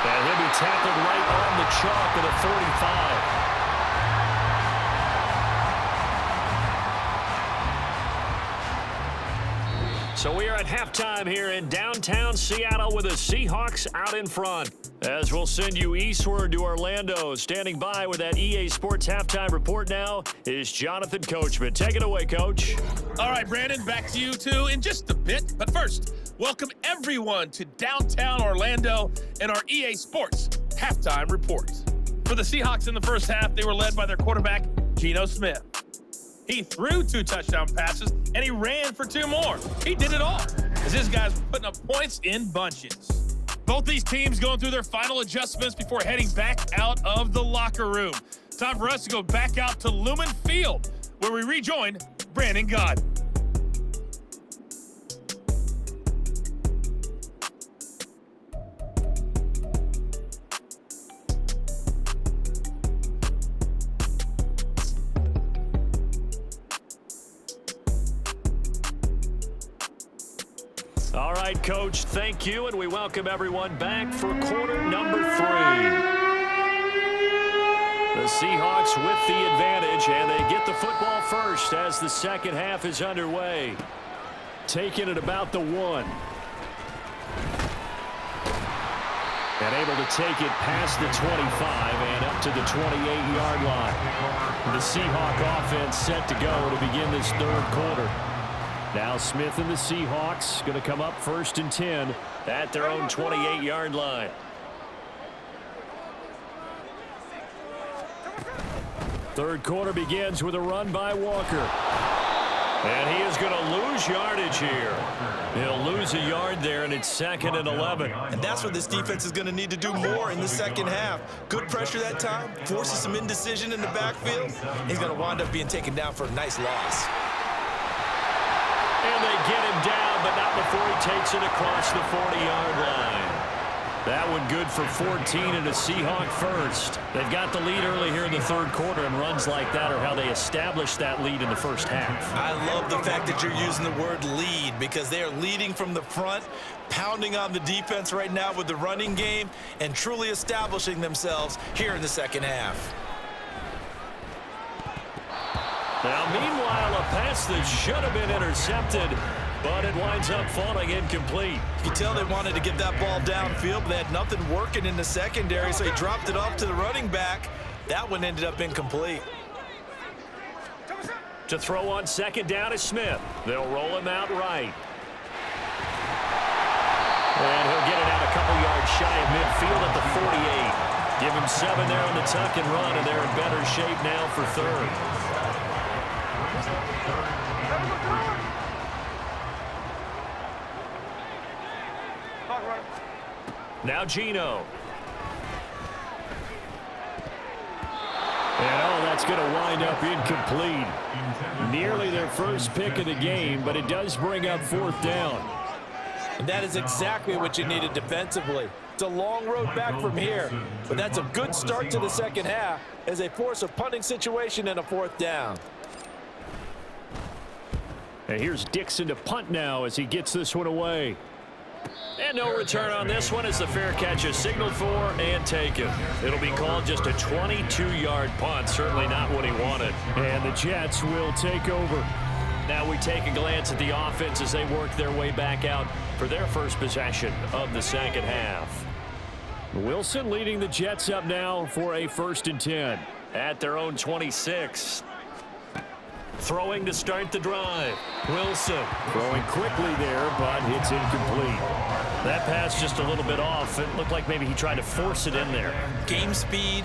And he'll be tackled right on the chalk at the 45. So we are at halftime here in downtown Seattle with the Seahawks out in front. As we'll send you eastward to Orlando. Standing by with that EA Sports halftime report now is Jonathan Coachman. Take it away, Coach. All right, Brandon, back to you two in just a bit. But first, welcome everyone to downtown Orlando and our EA Sports halftime report. For the Seahawks in the first half, they were led by their quarterback, Geno Smith. He threw 2 touchdown passes, and he ran for 2 more. He did it all, as his guys were putting up points in bunches. Both these teams going through their final adjustments before heading back out of the locker room. Time for us to go back out to Lumen Field, where we rejoin Brandon God. All right, Coach, thank you, and we welcome everyone back for quarter number 3. The Seahawks with the advantage, and they get the football first as the second half is underway. Taking it about the 1. And able to take it past the 25 and up to the 28-yard line. The Seahawk offense set to go to begin this third quarter. Now Smith and the Seahawks going to come up 1st and 10 at their own 28-yard line. Third quarter begins with a run by Walker. And he is going to lose yardage here. He'll lose a yard there, and it's 2nd and 11. And that's what this defense is going to need to do more in the second half. Good pressure that time, forces some indecision in the backfield. He's going to wind up being taken down for a nice loss. And they get him down, but not before he takes it across the 40-yard line. That one good for 14 and a Seahawk first. They've got the lead early here in the third quarter, and runs like that are how they establish that lead in the first half. I love the fact that you're using the word lead because they are leading from the front, pounding on the defense right now with the running game, and truly establishing themselves here in the second half. Now, meanwhile, a pass that should have been intercepted, but it winds up falling incomplete. You can tell they wanted to get that ball downfield, but they had nothing working in the secondary, so he dropped it off to the running back. That one ended up incomplete. To throw on 2nd down is Smith. They'll roll him out right. And he'll get it out a couple yards shy of midfield at the 48. Give him 7 there on the tuck and run, and they're in better shape now for 3rd. Now Geno. And that's going to wind up incomplete. Nearly their first pick of the game, but it does bring up 4th down. And that is exactly what you needed defensively. It's a long road back from here, but that's a good start to the second half as they force a punting situation and a 4th down. And here's Dixon to punt now as he gets this one away. And no return on this one as the fair catch is signaled for and taken. It'll be called just a 22-yard punt, certainly not what he wanted. And the Jets will take over. Now we take a glance at the offense as they work their way back out for their first possession of the second half. Wilson leading the Jets up now for a 1st and 10 at their own 26. Throwing to start the drive. Wilson throwing quickly there, but it's incomplete. That pass just a little bit off. It looked like maybe he tried to force it in there. Game speed,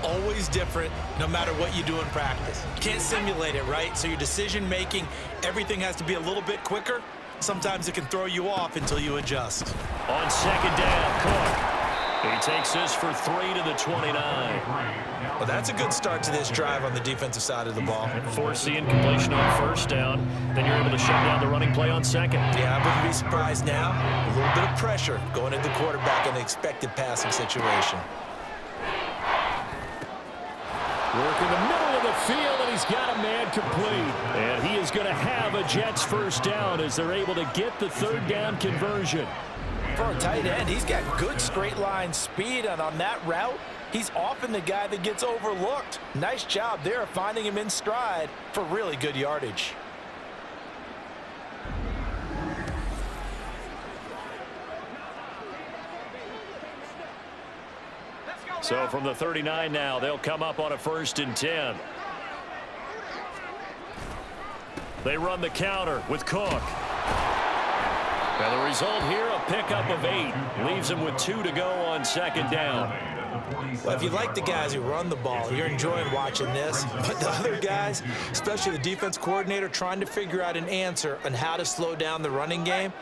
always different no matter what you do in practice. Can't simulate it, right? So your decision-making, everything has to be a little bit quicker. Sometimes it can throw you off until you adjust. On 2nd down, Cook. He takes this for 3 to the 29. Well, that's a good start to this drive on the defensive side of the ball. And force the incompletion on 1st down. Then you're able to shut down the running play on 2nd. Yeah, I wouldn't be surprised now. A little bit of pressure going at the quarterback in an expected passing situation. Work in the middle of the field, and he's got a man complete. And he is going to have a Jets 1st down as they're able to get the 3rd down conversion. For a tight end, he's got good straight line speed, and on that route, he's often the guy that gets overlooked. Nice job there finding him in stride for really good yardage. So from the 39 now, they'll come up on a 1st and 10. They run the counter with Cook. And the result here, a pickup of 8. Leaves him with 2 to go on 2nd down. Well, if you like the guys who run the ball, you're enjoying watching this. But the other guys, especially the defense coordinator, trying to figure out an answer on how to slow down the running game,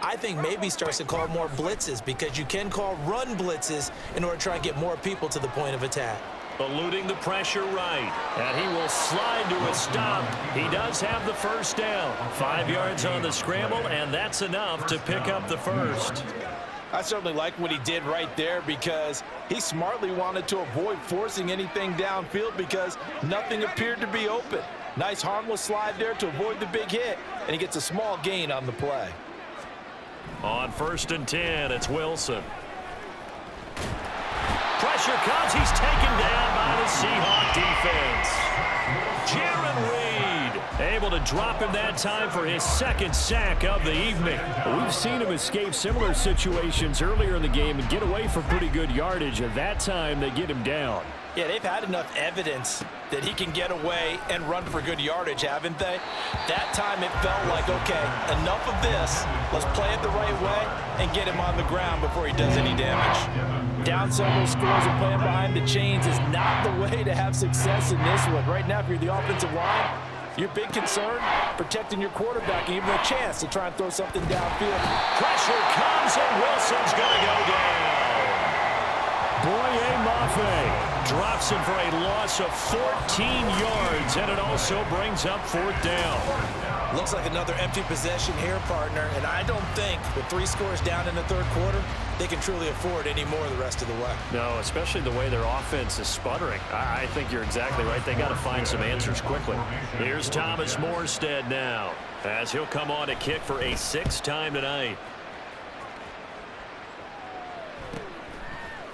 I think maybe starts to call more blitzes because you can call run blitzes in order to try and get more people to the point of attack. eluding the pressure right. And he will slide to a stop. He does have the first down. 5 yards on the scramble, and that's enough to pick up the first. I certainly like what he did right there because he smartly wanted to avoid forcing anything downfield because nothing appeared to be open. Nice harmless slide there to avoid the big hit, and he gets a small gain on the play. On 1st and 10, it's Wilson. Pressure comes. He's taken down by the Seahawks defense. Jaron Reed able to drop him that time for his 2nd sack of the evening. We've seen him escape similar situations earlier in the game and get away for pretty good yardage, and that time they get him down. Yeah, they've had enough evidence that he can get away and run for good yardage, haven't they? That time it felt like, okay, enough of this. Let's play it the right way and get him on the ground before he does any damage. Down several scores and playing behind the chains is not the way to have success in this one. Right now, if you're the offensive line, your big concern, protecting your quarterback and giving him a chance to try and throw something downfield. Pressure comes, and Wilson's going to go down. Boye Mafe drops him for a loss of 14 yards, and it also brings up 4th down. Looks like another empty possession here, partner, and I don't think with 3 scores down in the 3rd quarter, they can truly afford any more the rest of the way. No, especially the way their offense is sputtering. I think you're exactly right. They got to find some answers quickly. Here's Thomas Morstead now, as he'll come on to kick for a 6th time tonight.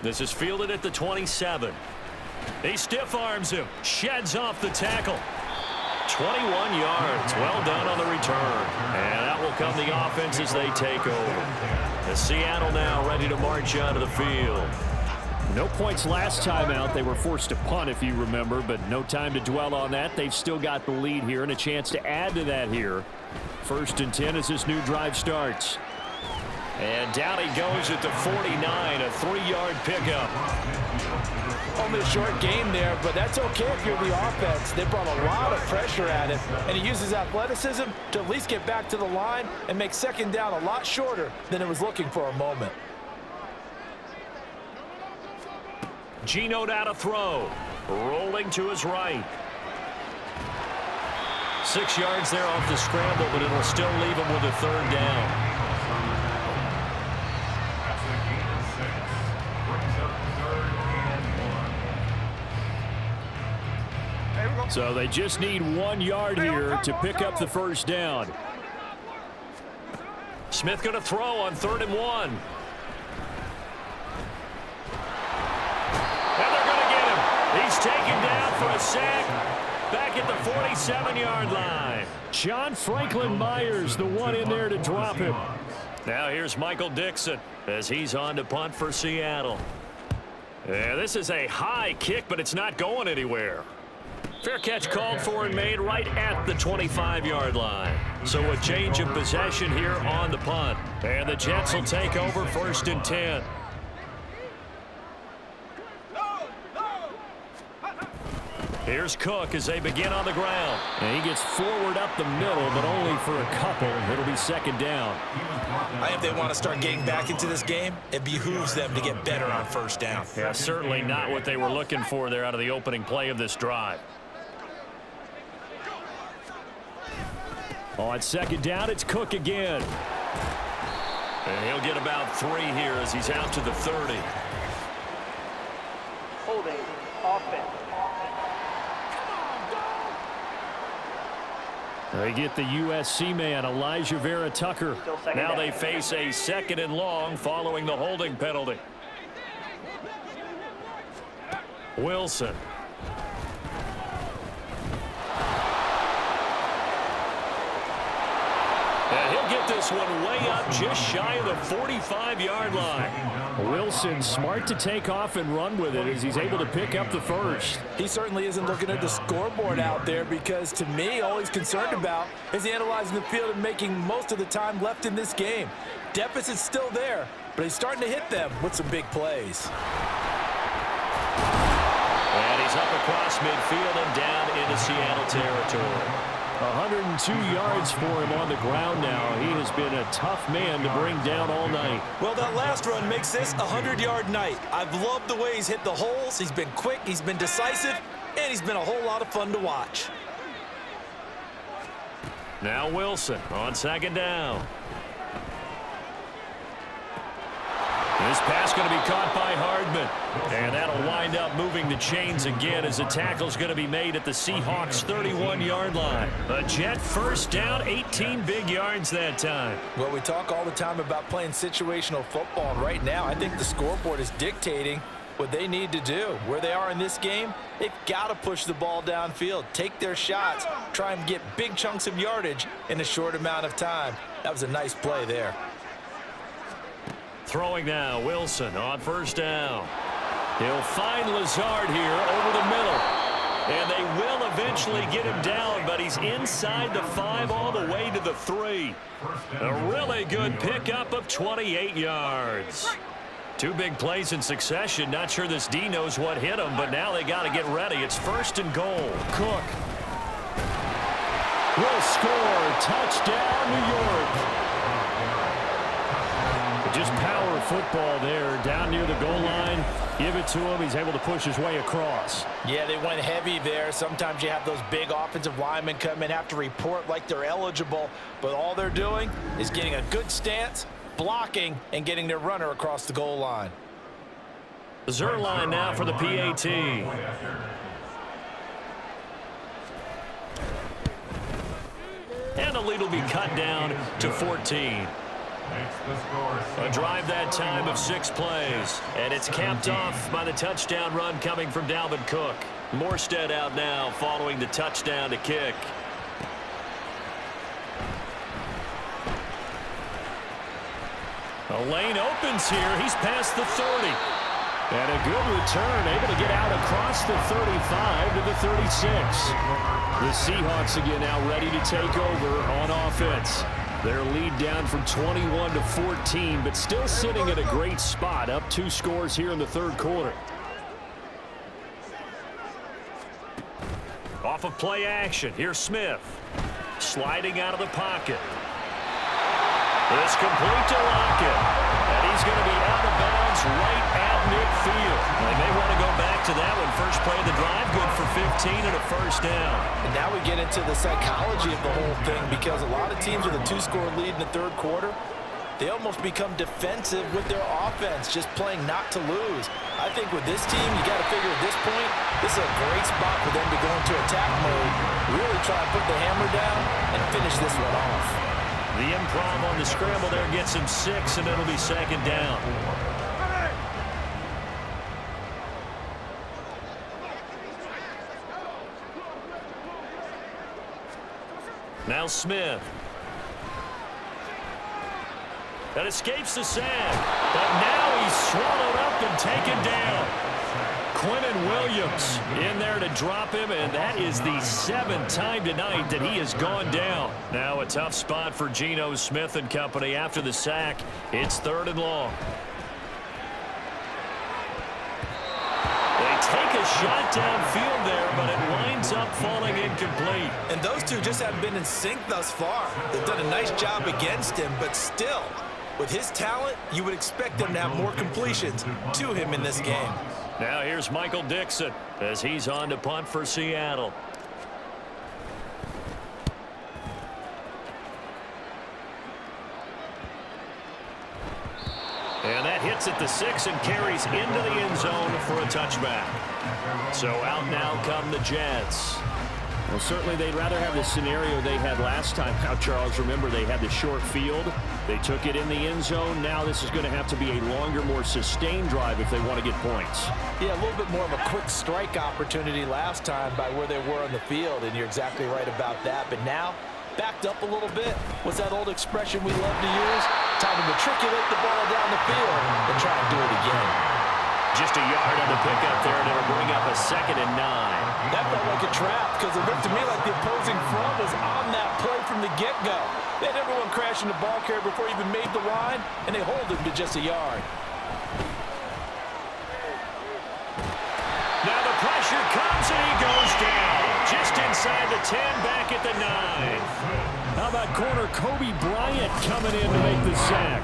This is fielded at the 27. He stiff arms him, sheds off the tackle. 21 yards, well done on the return. And that will come the offense as they take over. The Seattle now ready to march out of the field. No points last time out. They were forced to punt, if you remember, but no time to dwell on that. They've still got the lead here and a chance to add to that here. 1st and 10 as this new drive starts. And down he goes at the 49, a 3-yard pickup. Only a short game there, but that's okay if you're the offense. They brought a lot of pressure at him, and he uses athleticism to at least get back to the line and make 2nd down a lot shorter than it was looking for a moment. Geno down to throw, rolling to his right. 6 yards there off the scramble, but it'll still leave him with a 3rd down. So they just need 1 yard here to pick up the 1st down. Smith going to throw on 3rd and 1. And they're going to get him. He's taken down for a sack back at the 47-yard line. John Franklin Myers, the one in there to drop him. Now here's Michael Dixon as he's on to punt for Seattle. Yeah, this is a high kick, but it's not going anywhere. Fair catch called for and made right at the 25-yard line. So a change of possession here on the punt. And the Jets will take over 1st and 10. Here's Cook as they begin on the ground. And he gets forward up the middle, but only for a couple. It'll be 2nd down. I think they want to start getting back into this game. It behooves them to get better on 1st down. Yeah, certainly not what they were looking for there out of the opening play of this drive. On 2nd down, it's Cook again. And he'll get about 3 here as he's out to the 30. Holding offense. They get the USC man, Elijah Vera Tucker. Now they face a 2nd and long following the holding penalty. Wilson. And he'll get this one way up just shy of the 45-yard line. Wilson smart to take off and run with it as he's able to pick up the 1st. He certainly isn't looking at the scoreboard out there because, to me, all he's concerned about is analyzing the field and making most of the time left in this game. Deficit's still there, but he's starting to hit them with some big plays. And he's up across midfield and down into Seattle territory. 102 yards for him on the ground now. He has been a tough man to bring down all night. Well, that last run makes this a 100-yard night. I've loved the way he's hit the holes. He's been quick, he's been decisive, and he's been a whole lot of fun to watch. Now Wilson on second down. This pass going to be caught by Hardman. And that'll wind up moving the chains again as the tackle's going to be made at the Seahawks' 31-yard line. A Jet first down, 18 big yards that time. Well, we talk all the time about playing situational football, and right now I think the scoreboard is dictating what they need to do. Where they are in this game, they've got to push the ball downfield, take their shots, try and get big chunks of yardage in a short amount of time. That was a nice play there. Throwing now, Wilson on first down. He'll find Lazard here over the middle. And they will eventually get him down, but he's inside the 5 all the way to the 3. A really good pickup of 28 yards. 2 big plays in succession. Not sure this D knows what hit him, but now they got to get ready. It's 1st and goal. Cook will score. Touchdown, New York. Just power football there, down near the goal line. Give it to him. He's able to push his way across. Yeah, they went heavy there. Sometimes you have those big offensive linemen come in, have to report like they're eligible, but all they're doing is getting a good stance, blocking, and getting their runner across the goal line. Zerline now for the PAT. And the lead will be cut down to 14. A drive that time of 6 plays. And it's capped off by the touchdown run coming from Dalvin Cook. Morstead out now following the touchdown to kick. A lane opens here. He's past the 30. And a good return, able to get out across the 35 to the 36. The Seahawks again now ready to take over on offense. Their lead down from 21 to 14, but still sitting at a great spot, up 2 scores here in the 3rd quarter. Off of play action, here's Smith. Sliding out of the pocket. It's complete to Lockett. And he's going to be out of bounds right at midfield. They may want to go back to that one. First play of the drive, good for 15 and a 1st down. And now we get into the psychology of the whole thing, because a lot of teams with a 2-score lead in the 3rd quarter, they almost become defensive with their offense, just playing not to lose. I think with this team, you got to figure at this point, this is a great spot for them to go into attack mode, really try and put the hammer down and finish this one off. The improv on the scramble there gets him 6, and it'll be 2nd down. Now Smith. That escapes the sack, but now he's swallowed up and taken down. Quentin Williams in there to drop him, and that is the 7th time tonight that he has gone down. Now a tough spot for Geno Smith and company after the sack. It's 3rd and long. They take a shot downfield there, but it winds up falling incomplete. And those two just haven't been in sync thus far. They've done a nice job against him, but still, with his talent, you would expect them to have more completions to him in this game. Now here's Michael Dixon as he's on to punt for Seattle. And that hits at the 6 and carries into the end zone for a touchback. So out now come the Jets. Well, certainly they'd rather have the scenario they had last time out, Charles. Remember, they had the short field. They took it in the end zone. Now this is going to have to be a longer, more sustained drive if they want to get points. Yeah, a little bit more of a quick strike opportunity last time by where they were on the field, and you're exactly right about that. But now, backed up a little bit. What's that old expression we love to use? Time to matriculate the ball down the field and try and do it again. Just a yard on the pickup there, and it'll bring up a 2nd and 9. That felt like a trap, because it looked to me like the opposing front was on that play from the get-go. They had everyone crashing the ball carrier before he even made the line, and they hold him to just a yard. Now the pressure comes, and he goes down. Just inside the 10, back at the 9. How about corner Kobe Bryant coming in to make the sack?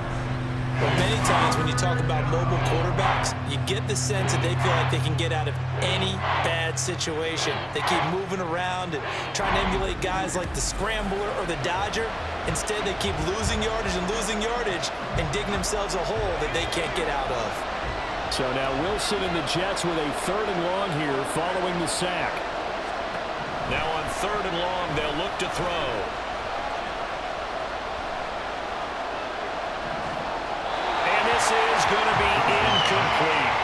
Well, many times when you talk about mobile quarterbacks, you get the sense that they feel like they can get out of any bad situation. They keep moving around and trying to emulate guys like the scrambler or the dodger. Instead, they keep losing yardage and digging themselves a hole that they can't get out of. So now Wilson and the Jets with a 3rd and long here following the sack. Now on 3rd and long, they'll look to throw. This is going to be incomplete.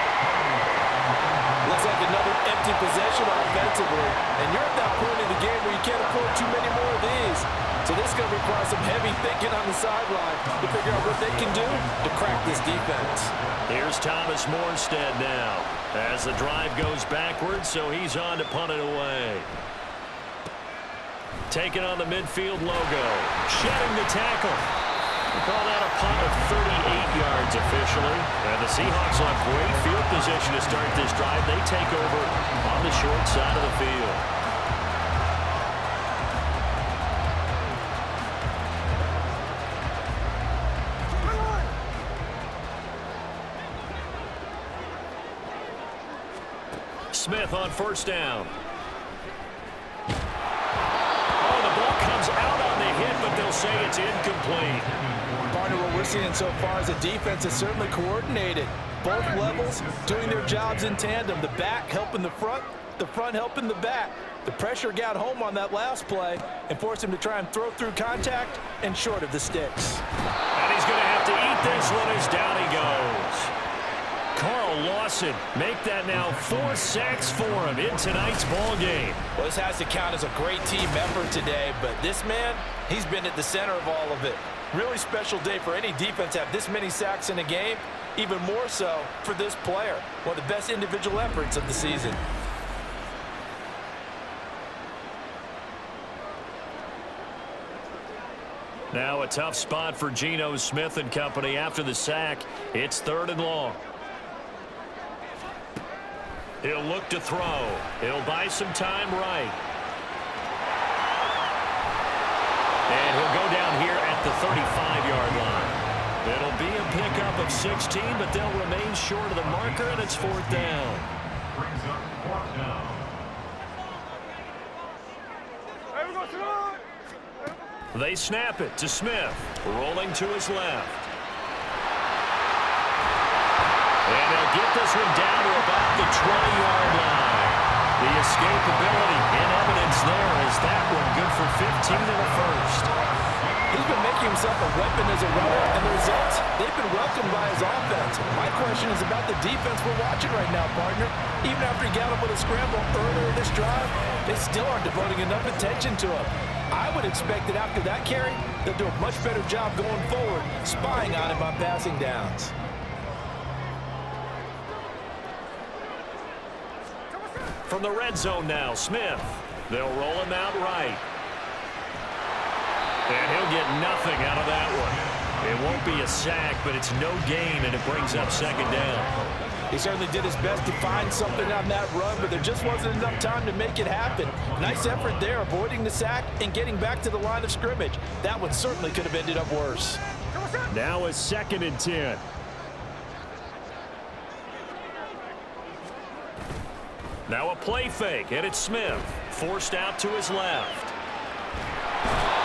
Looks like another empty possession offensively. And you're at that point in the game where you can't afford too many more of these. So this is going to require some heavy thinking on the sideline to figure out what they can do to crack this defense. Here's Thomas Morstead now as the drive goes backwards, so he's on to punt it away. Taking on the midfield logo. Shedding the tackle. We call that a punt of 38 yards officially. And the Seahawks on great field position to start this drive. They take over on the short side of the field. Smith on 1st down. Oh, the ball comes out on the hit, but they'll say it's incomplete. Partner, what we're seeing so far is a defense that's certainly coordinated. Both levels doing their jobs in tandem. The back helping the front helping the back. The pressure got home on that last play and forced him to try and throw through contact and short of the sticks. And he's going to have to eat this one as down he goes. Carl Lawson make that now 4 sacks for him in tonight's ball game. Well, this has to count as a great team effort today, but this man, he's been at the center of all of it. Really special day for any defense to have this many sacks in a game, even more so for this player. One of the best individual efforts of the season. Now a tough spot for Geno Smith and company after the sack. It's 3rd and long. He'll look to throw. He'll buy some time right. And he'll go down here at the 35-yard line. It'll be a pickup of 16, but they'll remain short of the marker, and it's 4th down. Brings up 4th down. They snap it to Smith, rolling to his left. And they'll get this one down to about the 20-yard line. The escapability in evidence there as that one good for 15 in the 1st. He's been making himself a weapon as a runner, and the results, they've been welcomed by his offense. My question is about the defense we're watching right now, partner. Even after he got him with a scramble earlier this drive, they still aren't devoting enough attention to him. I would expect that after that carry, they'll do a much better job going forward, spying on him on passing downs. From the red zone now, Smith. They'll roll him out right. And he'll get nothing out of that one. It won't be a sack, but it's no gain, and it brings up 2nd down. He certainly did his best to find something on that run, but there just wasn't enough time to make it happen. Nice effort there, avoiding the sack and getting back to the line of scrimmage. That one certainly could have ended up worse. Now a 2nd and 10. Now a play fake, and it's Smith. Forced out to his left.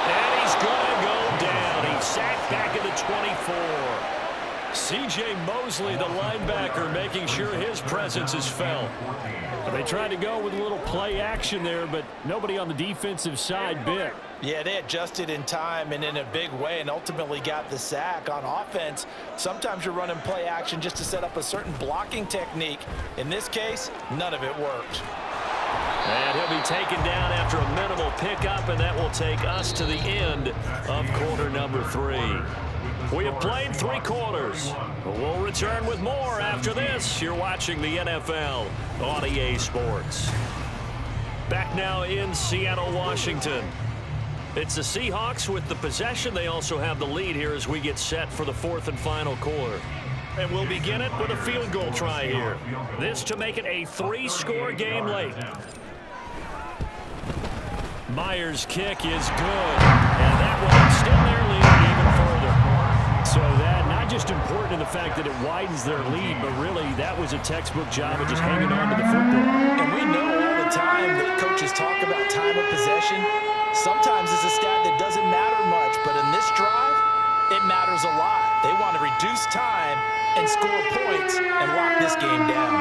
And he's going to go down. He's sacked back at the 24. C.J. Mosley, the linebacker, making sure his presence is felt. They tried to go with a little play action there, but nobody on the defensive side bit. Yeah, they adjusted in time and in a big way and ultimately got the sack. On offense, sometimes you're running play action just to set up a certain blocking technique. In this case, none of it worked. And he'll be taken down after a minimal pickup, and that will take us to the end of quarter number 3. We have played 3 quarters. We'll return with more after this. You're watching the NFL on EA Sports. Back now in Seattle, Washington. It's the Seahawks with the possession. They also have the lead here as we get set for the 4th and final quarter. And we'll begin it with a field goal try here. This to make it a 3-score game late. Myers' kick is good, and that one extend their lead even further. So that not just important in the fact that it widens their lead, but really that was a textbook job of just hanging on to the football. And we know all the time that coaches talk about time of possession. Sometimes it's a stat that doesn't matter much, but in this drive, it matters a lot. They want to reduce time and score points and lock this game down.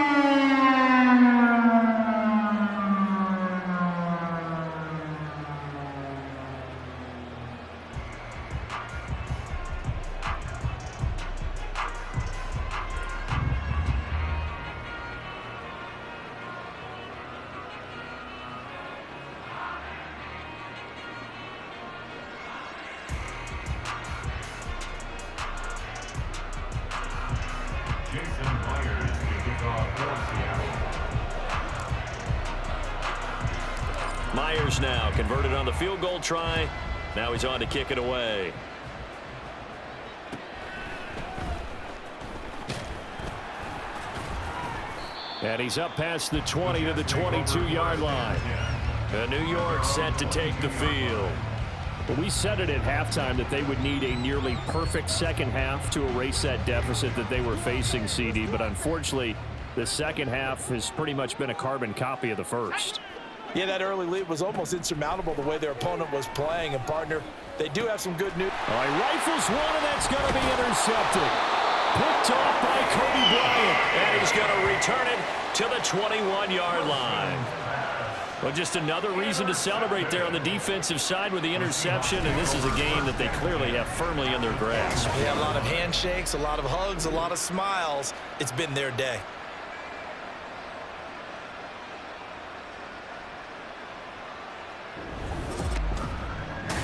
Myers now converted on the field goal try. Now he's on to kick it away. And he's up past the 20 to the 22-yard line. And New York set to take the field. Well, we said it at halftime that they would need a nearly perfect second half to erase that deficit that they were facing, CD. But unfortunately, the second half has pretty much been a carbon copy of the first. Yeah, that early lead was almost insurmountable the way their opponent was playing. And, partner, they do have some good news. All right, rifles one, and that's going to be intercepted. Picked off by Cody Bryant. And he's going to return it to the 21-yard line. Well, just another reason to celebrate there on the defensive side with the interception. And this is a game that they clearly have firmly in their grasp. Yeah, a lot of handshakes, a lot of hugs, a lot of smiles. It's been their day.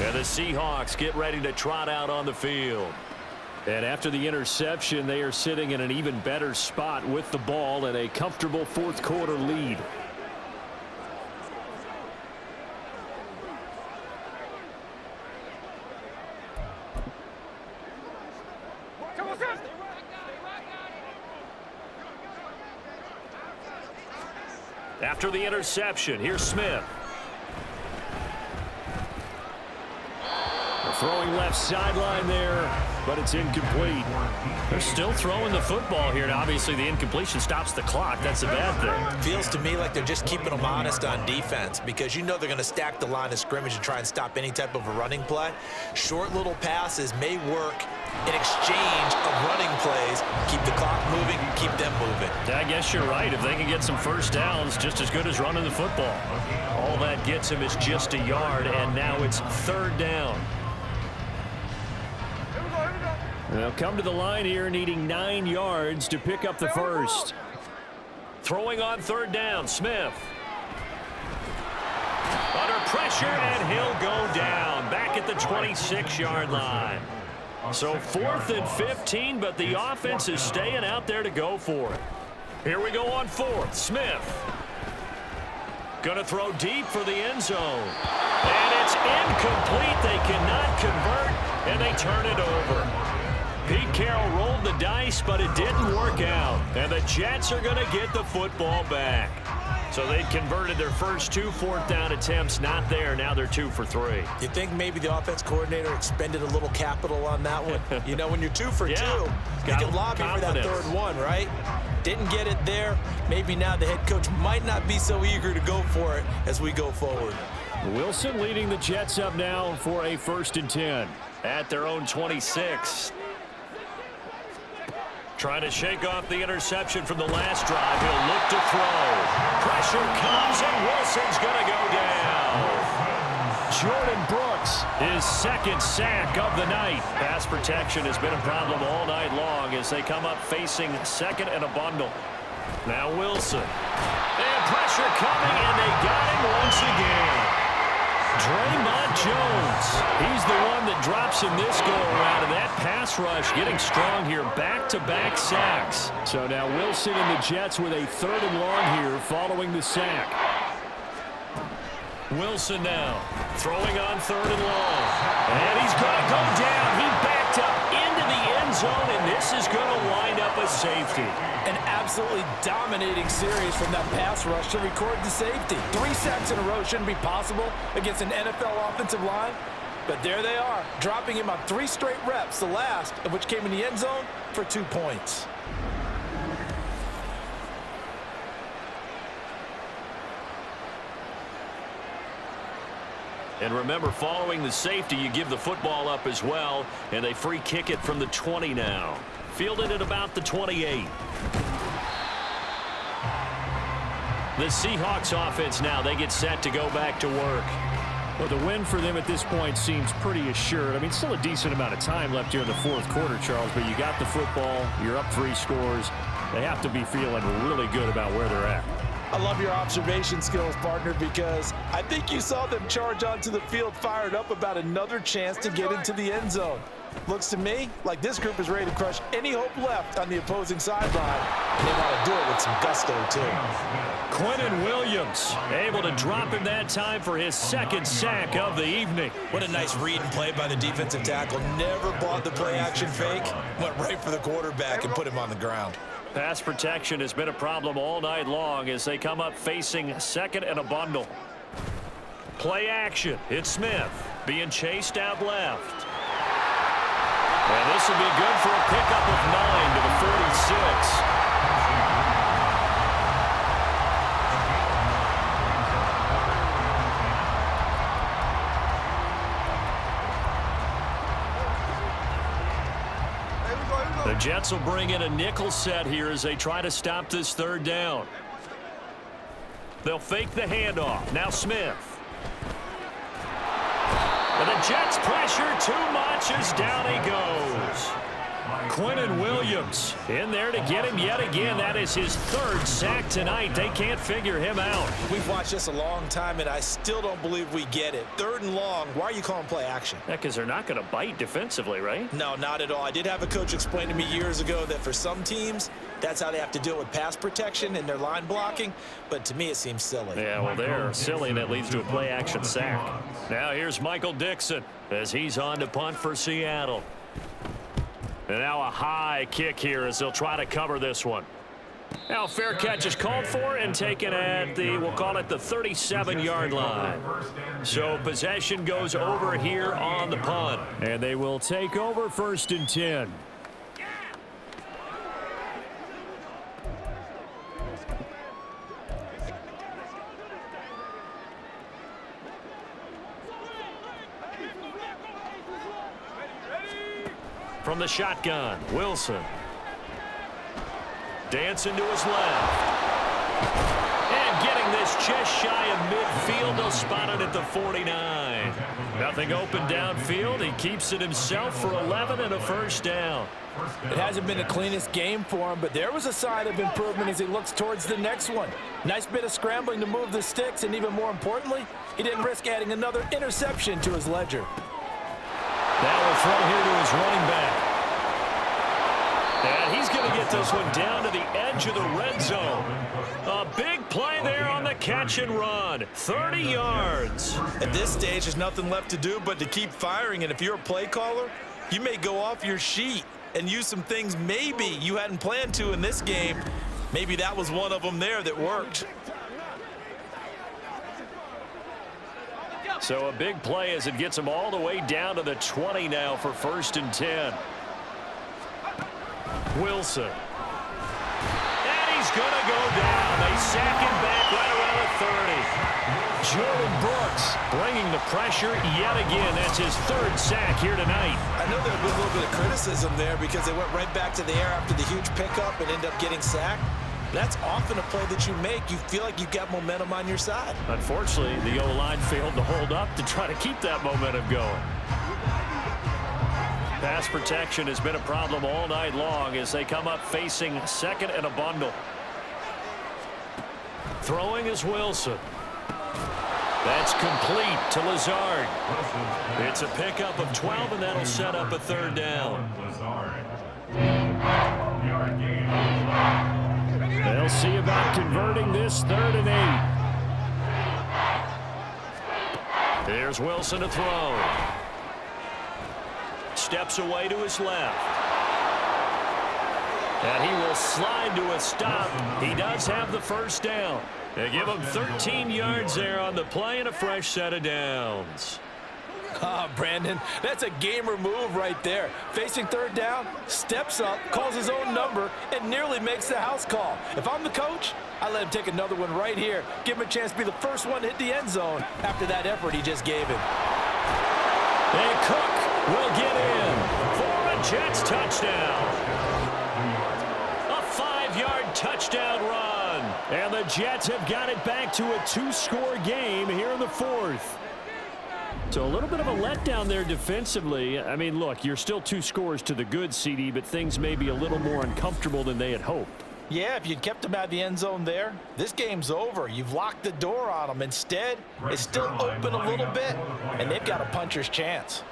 And the Seahawks get ready to trot out on the field. And after the interception, they are sitting in an even better spot with the ball and a comfortable fourth quarter lead. After the interception, here's Smith. Throwing left sideline there, but it's incomplete. They're still throwing the football here, and obviously the incompletion stops the clock. That's a bad thing. Feels to me like they're just keeping them honest on defense because you know they're going to stack the line of scrimmage and try and stop any type of a running play. Short little passes may work in exchange of running plays. Keep the clock moving, keep them moving. I guess you're right. If they can get some first downs, just as good as running the football. All that gets him is just a yard, and now it's third down. They'll come to the line here needing 9 yards to pick up the first. Throwing on third down, Smith. Under pressure, and he'll go down. Back at the 26-yard line. So 4th and 15, but the offense is staying out there to go for it. Here we go on 4th. Smith. Going to throw deep for the end zone. And it's incomplete. They cannot convert, and they turn it over. Pete Carroll rolled the dice, but it didn't work out. And the Jets are going to get the football back. So they converted their first 2 fourth-down attempts. Not there. Now they're 2 for 3. You think maybe the offense coordinator expended a little capital on that one? You know, when you're 2 for 2, you can lobby for that third one, right? Didn't get it there. Maybe now the head coach might not be so eager to go for it as we go forward. Wilson leading the Jets up now for a 1st and 10 at their own 26. Trying to shake off the interception from the last drive. He'll look to throw. Pressure comes, and Wilson's going to go down. Jordan Brooks, his 2nd sack of the night. Pass protection has been a problem all night long as they come up facing 2nd and a bundle. Now Wilson. And pressure coming, and they got him once again. Draymond Jones, he's the one that drops in this go-around, and that pass rush getting strong here, back-to-back sacks. So now Wilson and the Jets with a 3rd and long here following the sack. Wilson now throwing on 3rd and long, and he's going to go down. He backed up into the end zone, and this is going to wind up a safety. An absolutely dominating series from that pass rush to record the safety. 3 sacks in a row shouldn't be possible against an NFL offensive line, but there they are, dropping him on 3 straight reps, the last of which came in the end zone for 2 points. And remember, following the safety, you give the football up as well, and they free kick it from the 20 now. Fielded at about the 28. The Seahawks offense now, they get set to go back to work. Well, the win for them at this point seems pretty assured. I mean, still a decent amount of time left here in the 4th quarter, Charles, but you got the football, you're up 3 scores. They have to be feeling really good about where they're at. I love your observation skills, partner, because I think you saw them charge onto the field fired up about another chance to get into the end zone. Looks to me like this group is ready to crush any hope left on the opposing sideline, and they want to do it with some gusto, too. Quinnen Williams able to drop him that time for his 2nd sack of the evening. What a nice read and play by the defensive tackle. Never bought the play-action fake. Went right for the quarterback and put him on the ground. Pass protection has been a problem all night long as they come up facing 2nd and a bundle. Play action. It's Smith being chased out left. And this will be good for a pickup of 9 to the 46. The Jets will bring in a nickel set here as they try to stop this 3rd down. They'll fake the handoff. Now Smith. And the Jets pressure too much as down he goes. Quinnen Williams in there to get him yet again. That is his 3rd sack tonight. They can't figure him out. We've watched this a long time, and I still don't believe we get it. 3rd and long. Why are you calling play action? Yeah, because they're not going to bite defensively, right? No, not at all. I did have a coach explain to me years ago that for some teams, that's how they have to deal with pass protection and their line blocking. But to me, it seems silly. Yeah, well, they're silly, and that leads to a play-action sack. Now here's Michael Dixon as he's on to punt for Seattle. And now a high kick here as they'll try to cover this one. Now fair catch is called for and taken at the, we'll call it the 37-yard line. So possession goes over here on the punt. And they will take over 1st and 10. From the shotgun, Wilson. Dancing to his left. And getting this just shy of midfield. They'll spot it at the 49. Nothing open downfield. He keeps it himself for 11 and a 1st down. It hasn't been the cleanest game for him, but there was a sign of improvement as he looks towards the next one. Nice bit of scrambling to move the sticks, and even more importantly, he didn't risk adding another interception to his ledger. Now we'll throw here to his running back. And he's going to get this one down to the edge of the red zone. A big play there on the catch and run. 30 yards. At this stage, there's nothing left to do but to keep firing. And if you're a play caller, you may go off your sheet and use some things maybe you hadn't planned to in this game. Maybe that was one of them there that worked. So a big play as it gets him all the way down to the 20 now for 1st and 10. Wilson. And he's going to go down. They sack him back right around the 30. Jordan Brooks bringing the pressure yet again. That's his 3rd sack here tonight. I know there's been a little bit of criticism there because they went right back to the air after the huge pickup and ended up getting sacked. That's often a play that you make. You feel like you've got momentum on your side. Unfortunately, the O-line failed to hold up to try to keep that momentum going. Pass protection has been a problem all night long as they come up facing 2nd and a bundle. Throwing is Wilson. That's complete to Lazard. It's a pickup of 12, and that'll set up a 3rd down. They'll see about converting this 3rd and 8. There's Wilson to throw. Steps away to his left. And he will slide to a stop. He does have the first down. They give him 13 yards there on the play and a fresh set of downs. Brandon, that's a gamer move right there. Facing third down, steps up, calls his own number, and nearly makes the house call. If I'm the coach, I let him take another one right here. Give him a chance to be the first one to hit the end zone after that effort he just gave him. And Cook will get in for a Jets touchdown. A 5-yard touchdown run. And the Jets have got it back to a 2-score game here in the fourth. So a little bit of a letdown there defensively. I mean, look, you're still 2 scores to the good, CD, but things may be a little more uncomfortable than they had hoped. Yeah, if you'd kept them out of the end zone there, this game's over. You've locked the door on them. Instead, it's still open a little bit, and they've got a puncher's chance.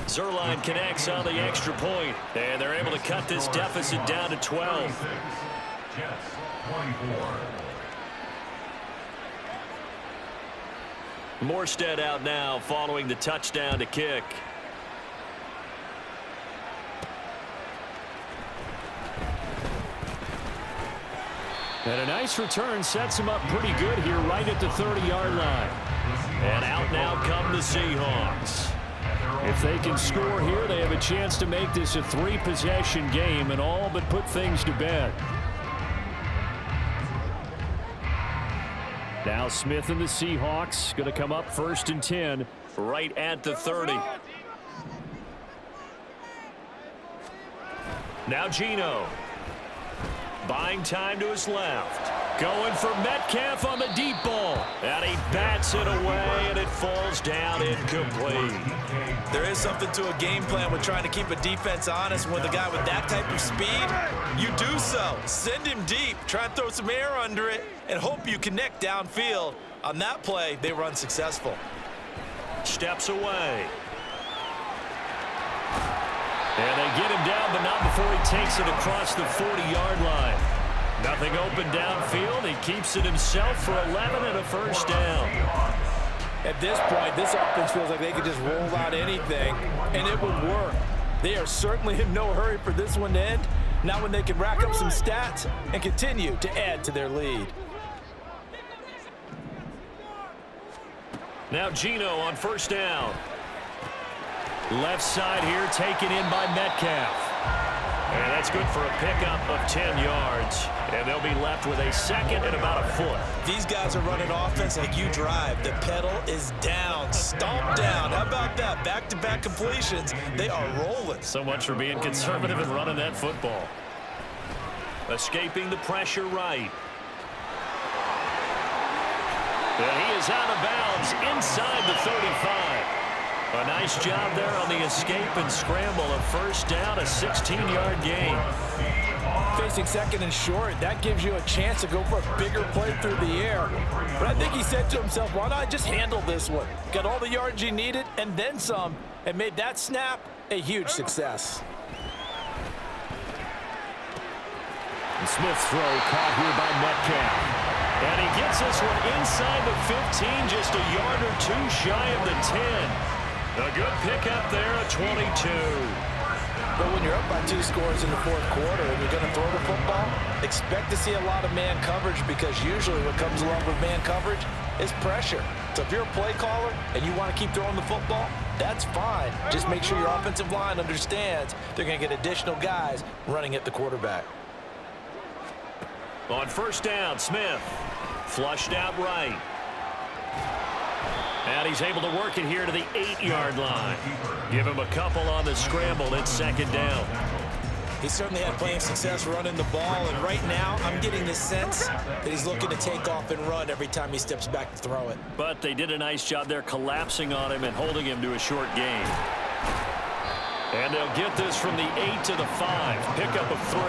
Zerline connects on the extra point, and they're able to cut this deficit down to 12. Jets 24. Morstead out now following the touchdown to kick. And a nice return sets him up pretty good here right at the 30-yard line. And out now come the Seahawks. If they can score here, they have a chance to make this a 3-possession game and all but put things to bed. Now Smith and the Seahawks going to come up 1st and 10 right at the 30. Now Geno. Buying time to his left. Going for Metcalf on the deep ball. And he bats it away, and it falls down incomplete. There is something to a game plan with trying to keep a defense honest. With a guy with that type of speed, you do so. Send him deep. Try and throw some air under it and hope you connect downfield. On that play, they were unsuccessful. Steps away. And they get him down, but not before he takes it across the 40-yard line. Nothing open downfield. He keeps it himself for 11 and a first down. At this point, this offense feels like they could just roll out anything, and it would work. They are certainly in no hurry for this one to end. Now when they can rack up some stats and continue to add to their lead. Now Geno on first down. Left side here taken in by Metcalf. And that's good for a pickup of 10 yards. And they'll be left with a second and about a foot. These guys are running offense like you drive. The pedal is down, stomp down. How about that? Back-to-back completions. They are rolling. So much for being conservative and running that football. Escaping the pressure right. And he is out of bounds inside the 35. A nice job there on the escape and scramble. A first down, a 16-yard gain. Facing second and short, that gives you a chance to go for a bigger play through the air. But I think he said to himself, why not just handle this one? Got all the yards he needed and then some, and made that snap a huge success. And Smith's throw caught here by Metcalf. And he gets this one inside the 15, just a yard or two shy of the 10. A good pickup there, a 22. But when you're up by 2 scores in the fourth quarter and you're going to throw the football, expect to see a lot of man coverage, because usually what comes along with man coverage is pressure. So if you're a play caller and you want to keep throwing the football, that's fine. Just make sure your offensive line understands they're going to get additional guys running at the quarterback. On first down, Smith flushed out right. And he's able to work it here to the 8-yard line. Give him a couple on the scramble. It's second down. He certainly had plenty of success running the ball, and right now I'm getting the sense that he's looking to take off and run every time he steps back to throw it. But they did a nice job there collapsing on him and holding him to a short gain. And they'll get this from the 8 to the 5. Pickup of 3.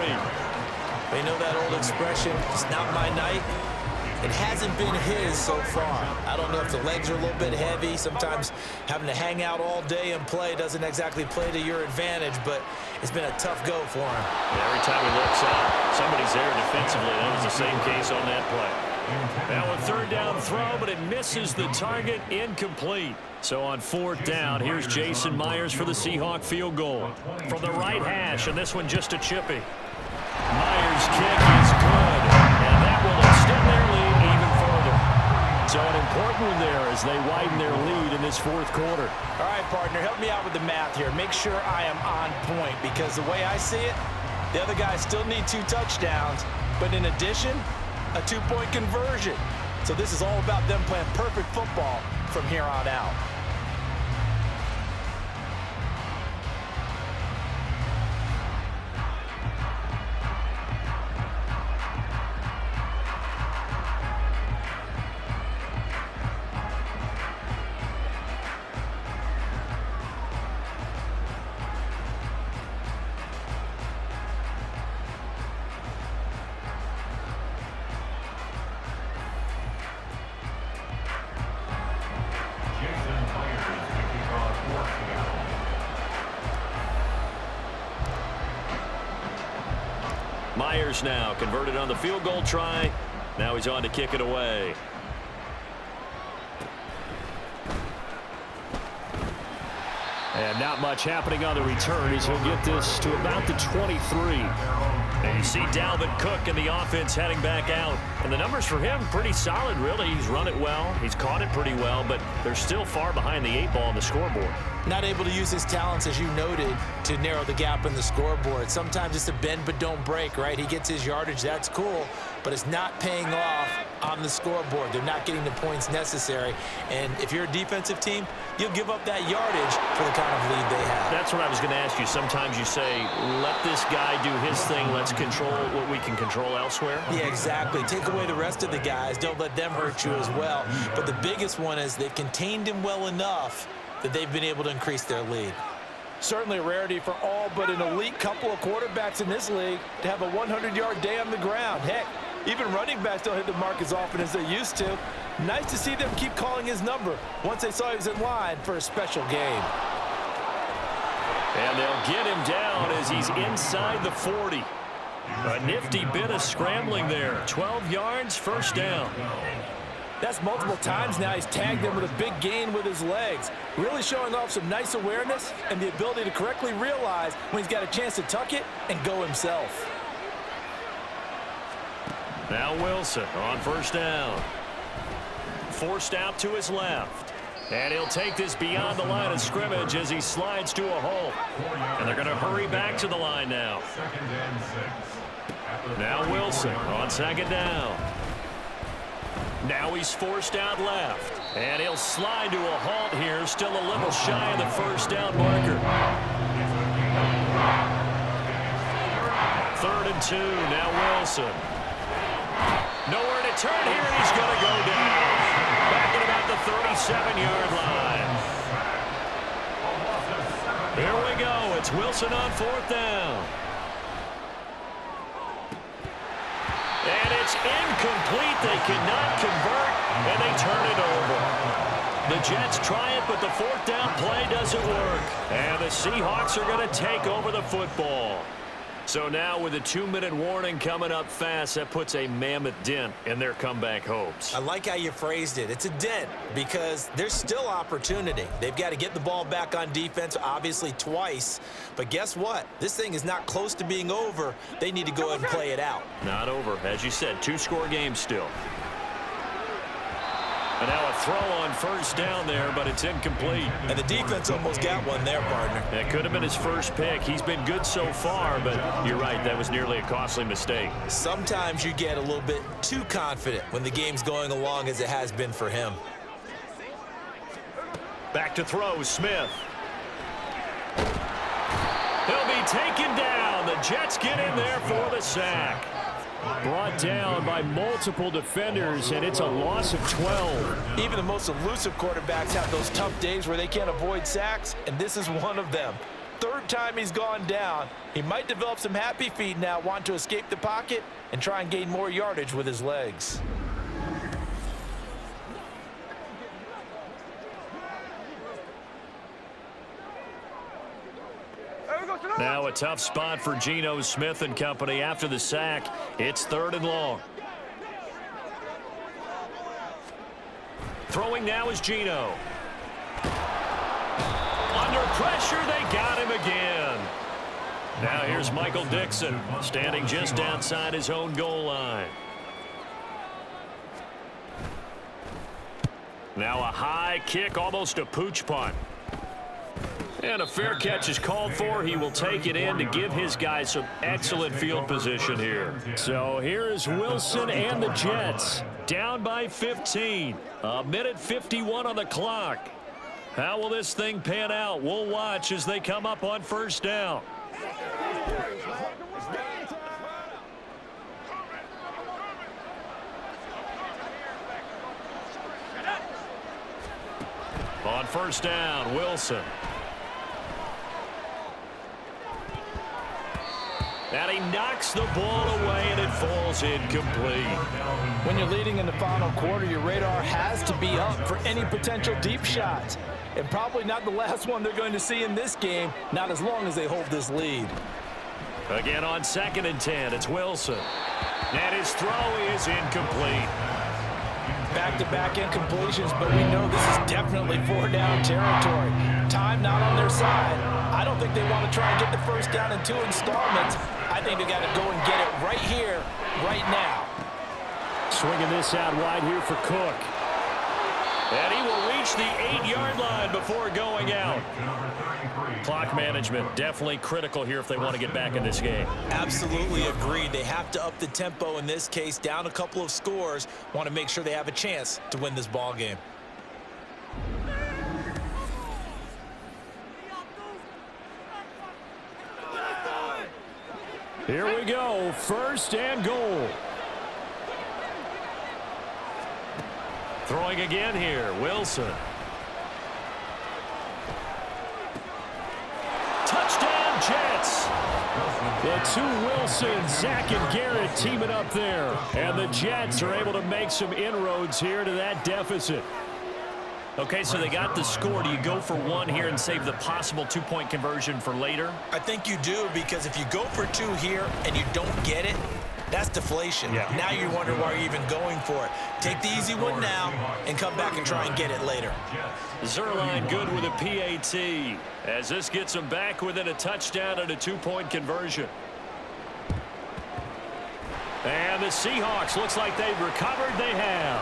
They know that old expression, it's not my night. It hasn't been his so far. I don't know if the legs are a little bit heavy. Sometimes having to hang out all day and play doesn't exactly play to your advantage, but it's been a tough go for him. Every time he looks up, somebody's there defensively. That was the same case on that play. Now a third down throw, but it misses the target, incomplete. So on fourth down, here's Jason Myers for the Seahawk field goal. From the right hash, and this one just a chippy. Myers' kick is good, and that will extend their lead even further. So an important one there as they widen their lead in this fourth quarter. All right, partner, help me out with the math here. Make sure I am on point, because the way I see it, the other guys still need 2 touchdowns, but in addition, a 2-point conversion. So this is all about them playing perfect football from here on out. Myers now converted on the field goal try. Now he's on to kick it away. And not much happening on the return as he'll get this to about the 23. And you see Dalvin Cook and the offense heading back out. And the numbers for him pretty solid, really. He's run it well. He's caught it pretty well, but they're still far behind the 8 ball on the scoreboard. Not able to use his talents, as you noted, to narrow the gap in the scoreboard. Sometimes it's a bend but don't break, right? He gets his yardage, that's cool, but it's not paying off on the scoreboard. They're not getting the points necessary. And if you're a defensive team, you'll give up that yardage for the kind of lead they have. That's what I was going to ask you. Sometimes you say, let this guy do his thing. Let's control what we can control elsewhere. Yeah, exactly. Take away the rest of the guys. Don't let them hurt you as well. But the biggest one is they've contained him well enough that they've been able to increase their lead. Certainly a rarity for all but an elite couple of quarterbacks in this league to have a 100-yard day on the ground. Heck, even running backs don't hit the mark as often as they used to. Nice to see them keep calling his number once they saw he was in line for a special game. And they'll get him down as he's inside the 40. A nifty bit of scrambling there. 12 yards, first down. That's multiple times now he's tagged him with a big gain with his legs. Really showing off some nice awareness and the ability to correctly realize when he's got a chance to tuck it and go himself. Now Wilson on first down. Forced out to his left. And he'll take this beyond the line of scrimmage as he slides to a hole. And they're going to hurry back to the line now. Now Wilson on second down. Now he's forced out left. And he'll slide to a halt here. Still a little shy of the first down marker. 3rd and 2. Now Wilson. Nowhere to turn here, and he's going to go down. Back at about the 37-yard line. Here we go. It's Wilson on 4th down. And it's incomplete. They cannot convert, and they turn it over. The Jets try it, but the 4th down play doesn't work. And the Seahawks are going to take over the football. So now with a 2-minute warning coming up fast, that puts a mammoth dent in their comeback hopes. I like how you phrased it. It's a dent because there's still opportunity. They've got to get the ball back on defense, obviously twice. But guess what? This thing is not close to being over. They need to go ahead and play it out. Not over. As you said, 2-score game still. And now a throw on first down there, but it's incomplete. And the defense almost got one there, partner. That could have been his first pick. He's been good so far, but you're right, that was nearly a costly mistake. Sometimes you get a little bit too confident when the game's going along as it has been for him. Back to throw, Smith. He'll be taken down. The Jets get in there for the sack. Brought down by multiple defenders, and it's a loss of 12. Even the most elusive quarterbacks have those tough days where they can't avoid sacks, and this is one of them. 3rd time he's gone down. He might develop some happy feet now, want to escape the pocket and try and gain more yardage with his legs. Now a tough spot for Geno Smith and company after the sack. It's 3rd and long. Throwing now is Geno. Under pressure, they got him again. Now here's Michael Dixon, standing just outside his own goal line. Now a high kick, almost a pooch punt. And a fair catch is called for. He will take it in to give his guys some excellent field position here. So here is Wilson and the Jets, down by 15. A minute 51 on the clock. How will this thing pan out? We'll watch as they come up on first down. On first down, Wilson. And he knocks the ball away, and it falls incomplete. When you're leading in the final quarter, your radar has to be up for any potential deep shots. And probably not the last one they're going to see in this game, not as long as they hold this lead. Again on 2nd and 10, it's Wilson. And his throw is incomplete. Back-to-back incompletions, but we know this is definitely 4-down territory. Time not on their side. I don't think they want to try and get the first down in 2 installments. I think they got to go and get it right here, right now. Swinging this out wide here for Cook. And he will reach the 8-yard line before going out. Clock management definitely critical here if they want to get back in this game. Absolutely agreed. They have to up the tempo in this case, down a couple of scores. Want to make sure they have a chance to win this ball game. Here we go, 1st and goal. Throwing again here, Wilson. Touchdown, Jets. The two Wilsons, Zach and Garrett, teaming up there. And the Jets are able to make some inroads here to that deficit. Okay, so they got the score. Do you go for 1 here and save the possible 2-point conversion for later? I think you do, because if you go for 2 here and you don't get it, that's deflation. Yeah. Now you wonder why you're even going for it. Take the easy one now and come back and try and get it later. Zerline good with a PAT as this gets them back within a touchdown and a 2-point conversion. And the Seahawks, looks like they've recovered. They have.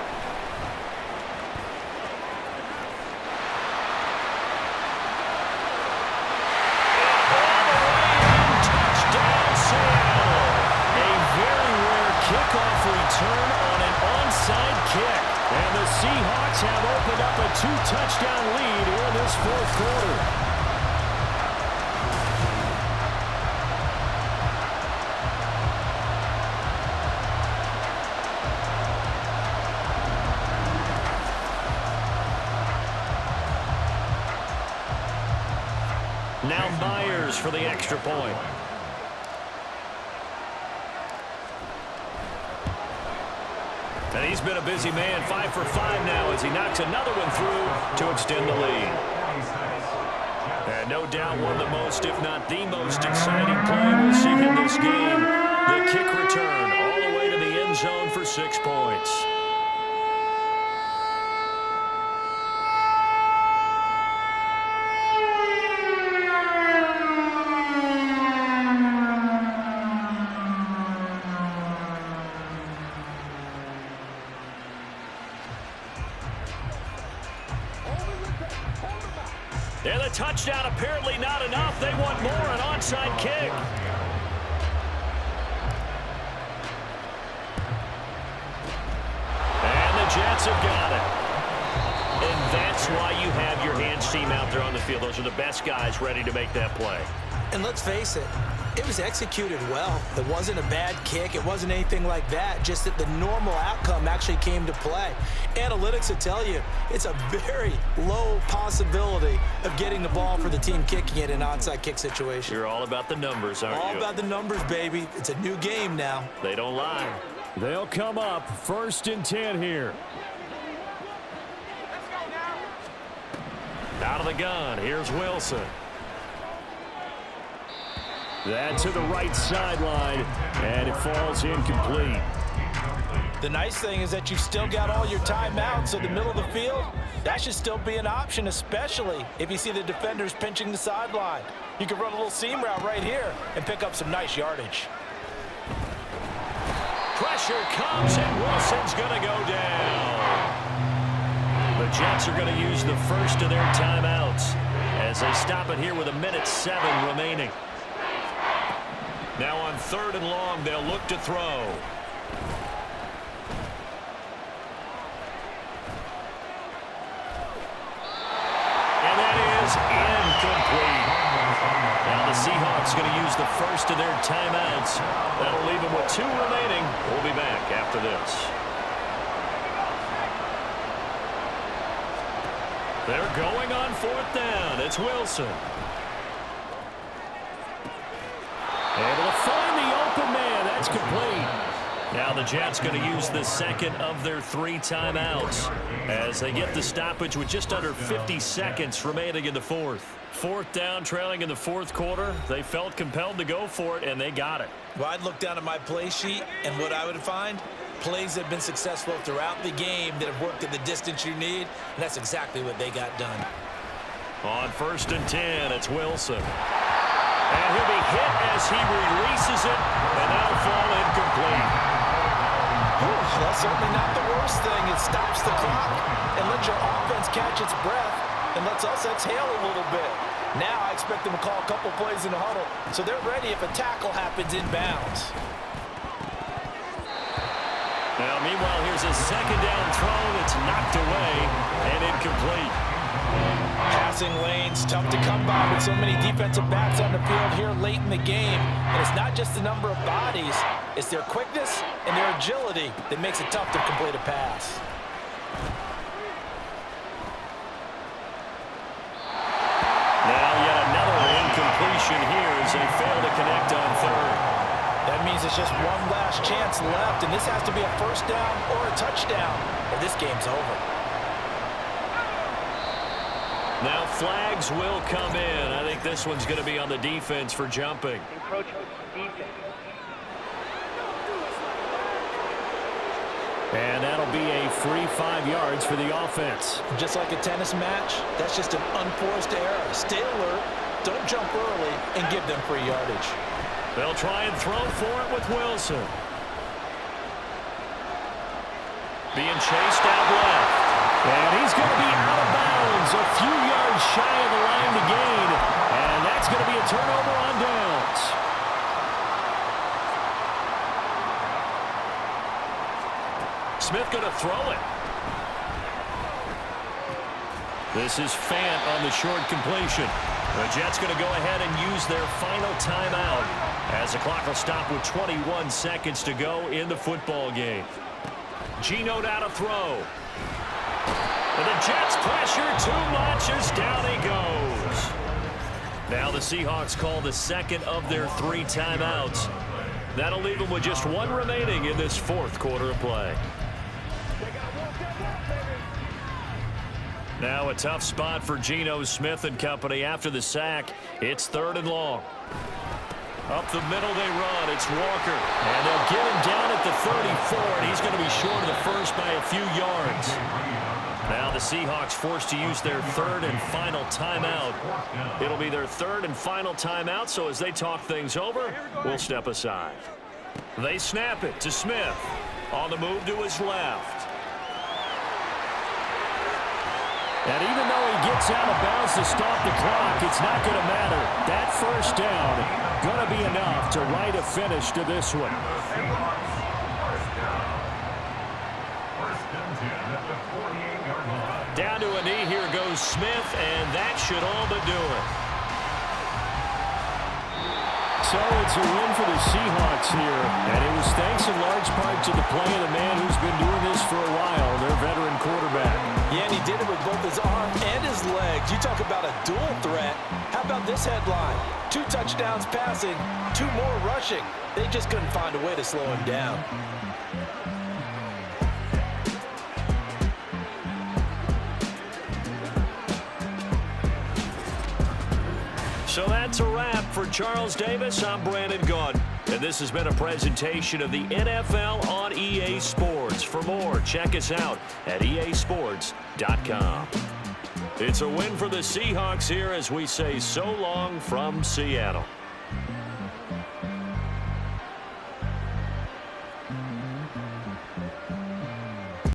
Return on an onside kick. And the Seahawks have opened up a 2-touchdown lead here in this 4th quarter. Now Myers for the extra point. And he's been a busy man, 5 for 5 now as he knocks another one through to extend the lead. And no doubt one of the most, if not the most exciting play we'll see in this game. The kick return all the way to the end zone for 6 points. And the touchdown apparently not enough. They want more, an onside kick. And the Jets have got it. And that's why you have your hands team out there on the field. Those are the best guys ready to make that play. And let's face it, it was executed well. It wasn't a bad kick. It wasn't anything like that. Just that the normal outcome actually came to play. Analytics will tell you it's a very low possibility of getting the ball for the team kicking it in an onside kick situation. You're all about the numbers, aren't you? All about the numbers, baby. It's a new game now. They don't lie. They'll come up 1st and 10 here. Out of the gun, here's Wilson. That to the right sideline, and it falls incomplete. The nice thing is that you've still got all your timeouts, so the middle of the field, that should still be an option, especially if you see the defenders pinching the sideline. You can run a little seam route right here and pick up some nice yardage. Pressure comes, and Wilson's going to go down. The Jets are going to use the first of their timeouts as they stop it here with 1:07 remaining. Now on 3rd and long, they'll look to throw. And that is incomplete. Now the Seahawks going to use the first of their timeouts. That'll leave them with 2 remaining. We'll be back after this. They're going on 4th down. It's Wilson. Able to find the open man. That's complete. Now the Jets going to use the second of their 3 timeouts as they get the stoppage with just under 50 seconds remaining in the 4th. 4th down, trailing in the 4th quarter. They felt compelled to go for it, and they got it. Well, I'd look down at my play sheet, and what I would find, plays that have been successful throughout the game that have worked at the distance you need, and that's exactly what they got done. On 1st and 10, it's Wilson. And he'll be hit as he releases it, and that'll fall incomplete. That's certainly not the worst thing. It stops the clock and lets your offense catch its breath and lets us exhale a little bit. Now I expect them to call a couple plays in the huddle so they're ready if a tackle happens inbounds. Now, meanwhile, here's a 2nd down throw that's knocked away and incomplete. Passing lanes, tough to come by with so many defensive backs on the field here late in the game. And it's not just the number of bodies, it's their quickness and their agility that makes it tough to complete a pass. Now yet another incompletion here as they fail to connect on 3rd. That means it's just one last chance left, and this has to be a 1st down or a touchdown, or this game's over. Now flags will come in. I think this one's going to be on the defense for jumping. Encroachment defense. And that'll be a free 5 yards for the offense. Just like a tennis match, that's just an unforced error. Stay alert, don't jump early, and give them free yardage. They'll try and throw for it with Wilson. Being chased out left. And he's going to be out of bounds, a few yards shy of the line to gain. And that's going to be a turnover on downs. Smith going to throw it. This is Fant on the short completion. The Jets going to go ahead and use their final timeout as the clock will stop with 21 seconds to go in the football game. Geno down to throw. And the Jets pressure too much as down he goes. Now the Seahawks call the second of their 3 timeouts. That'll leave them with just 1 remaining in this 4th quarter of play. Now a tough spot for Geno Smith and company after the sack. It's 3rd and long. Up the middle they run. It's Walker. And they'll get him down at the 34, and he's going to be short of the first by a few yards. Now the Seahawks forced to use their 3rd and final timeout. It'll be their 3rd and final timeout, so as they talk things over, we'll step aside. They snap it to Smith. On the move to his left. And even though he gets out of bounds to stop the clock, it's not going to matter. That 1st down going to be enough to write a finish to this one. Down to a knee, here goes Smith, and that should all but do it. So it's a win for the Seahawks here, and it was thanks in large part to the play of the man who's been doing this for a while, their veteran quarterback. Yeah, and he did it with both his arm and his legs. You talk about a dual threat. How about this headline? 2 touchdowns passing, 2 more rushing. They just couldn't find a way to slow him down. So that's a wrap for Charles Davis. I'm Brandon Gaudin. And this has been a presentation of the NFL on EA Sports. For more, check us out at easports.com. It's a win for the Seahawks here as we say so long from Seattle.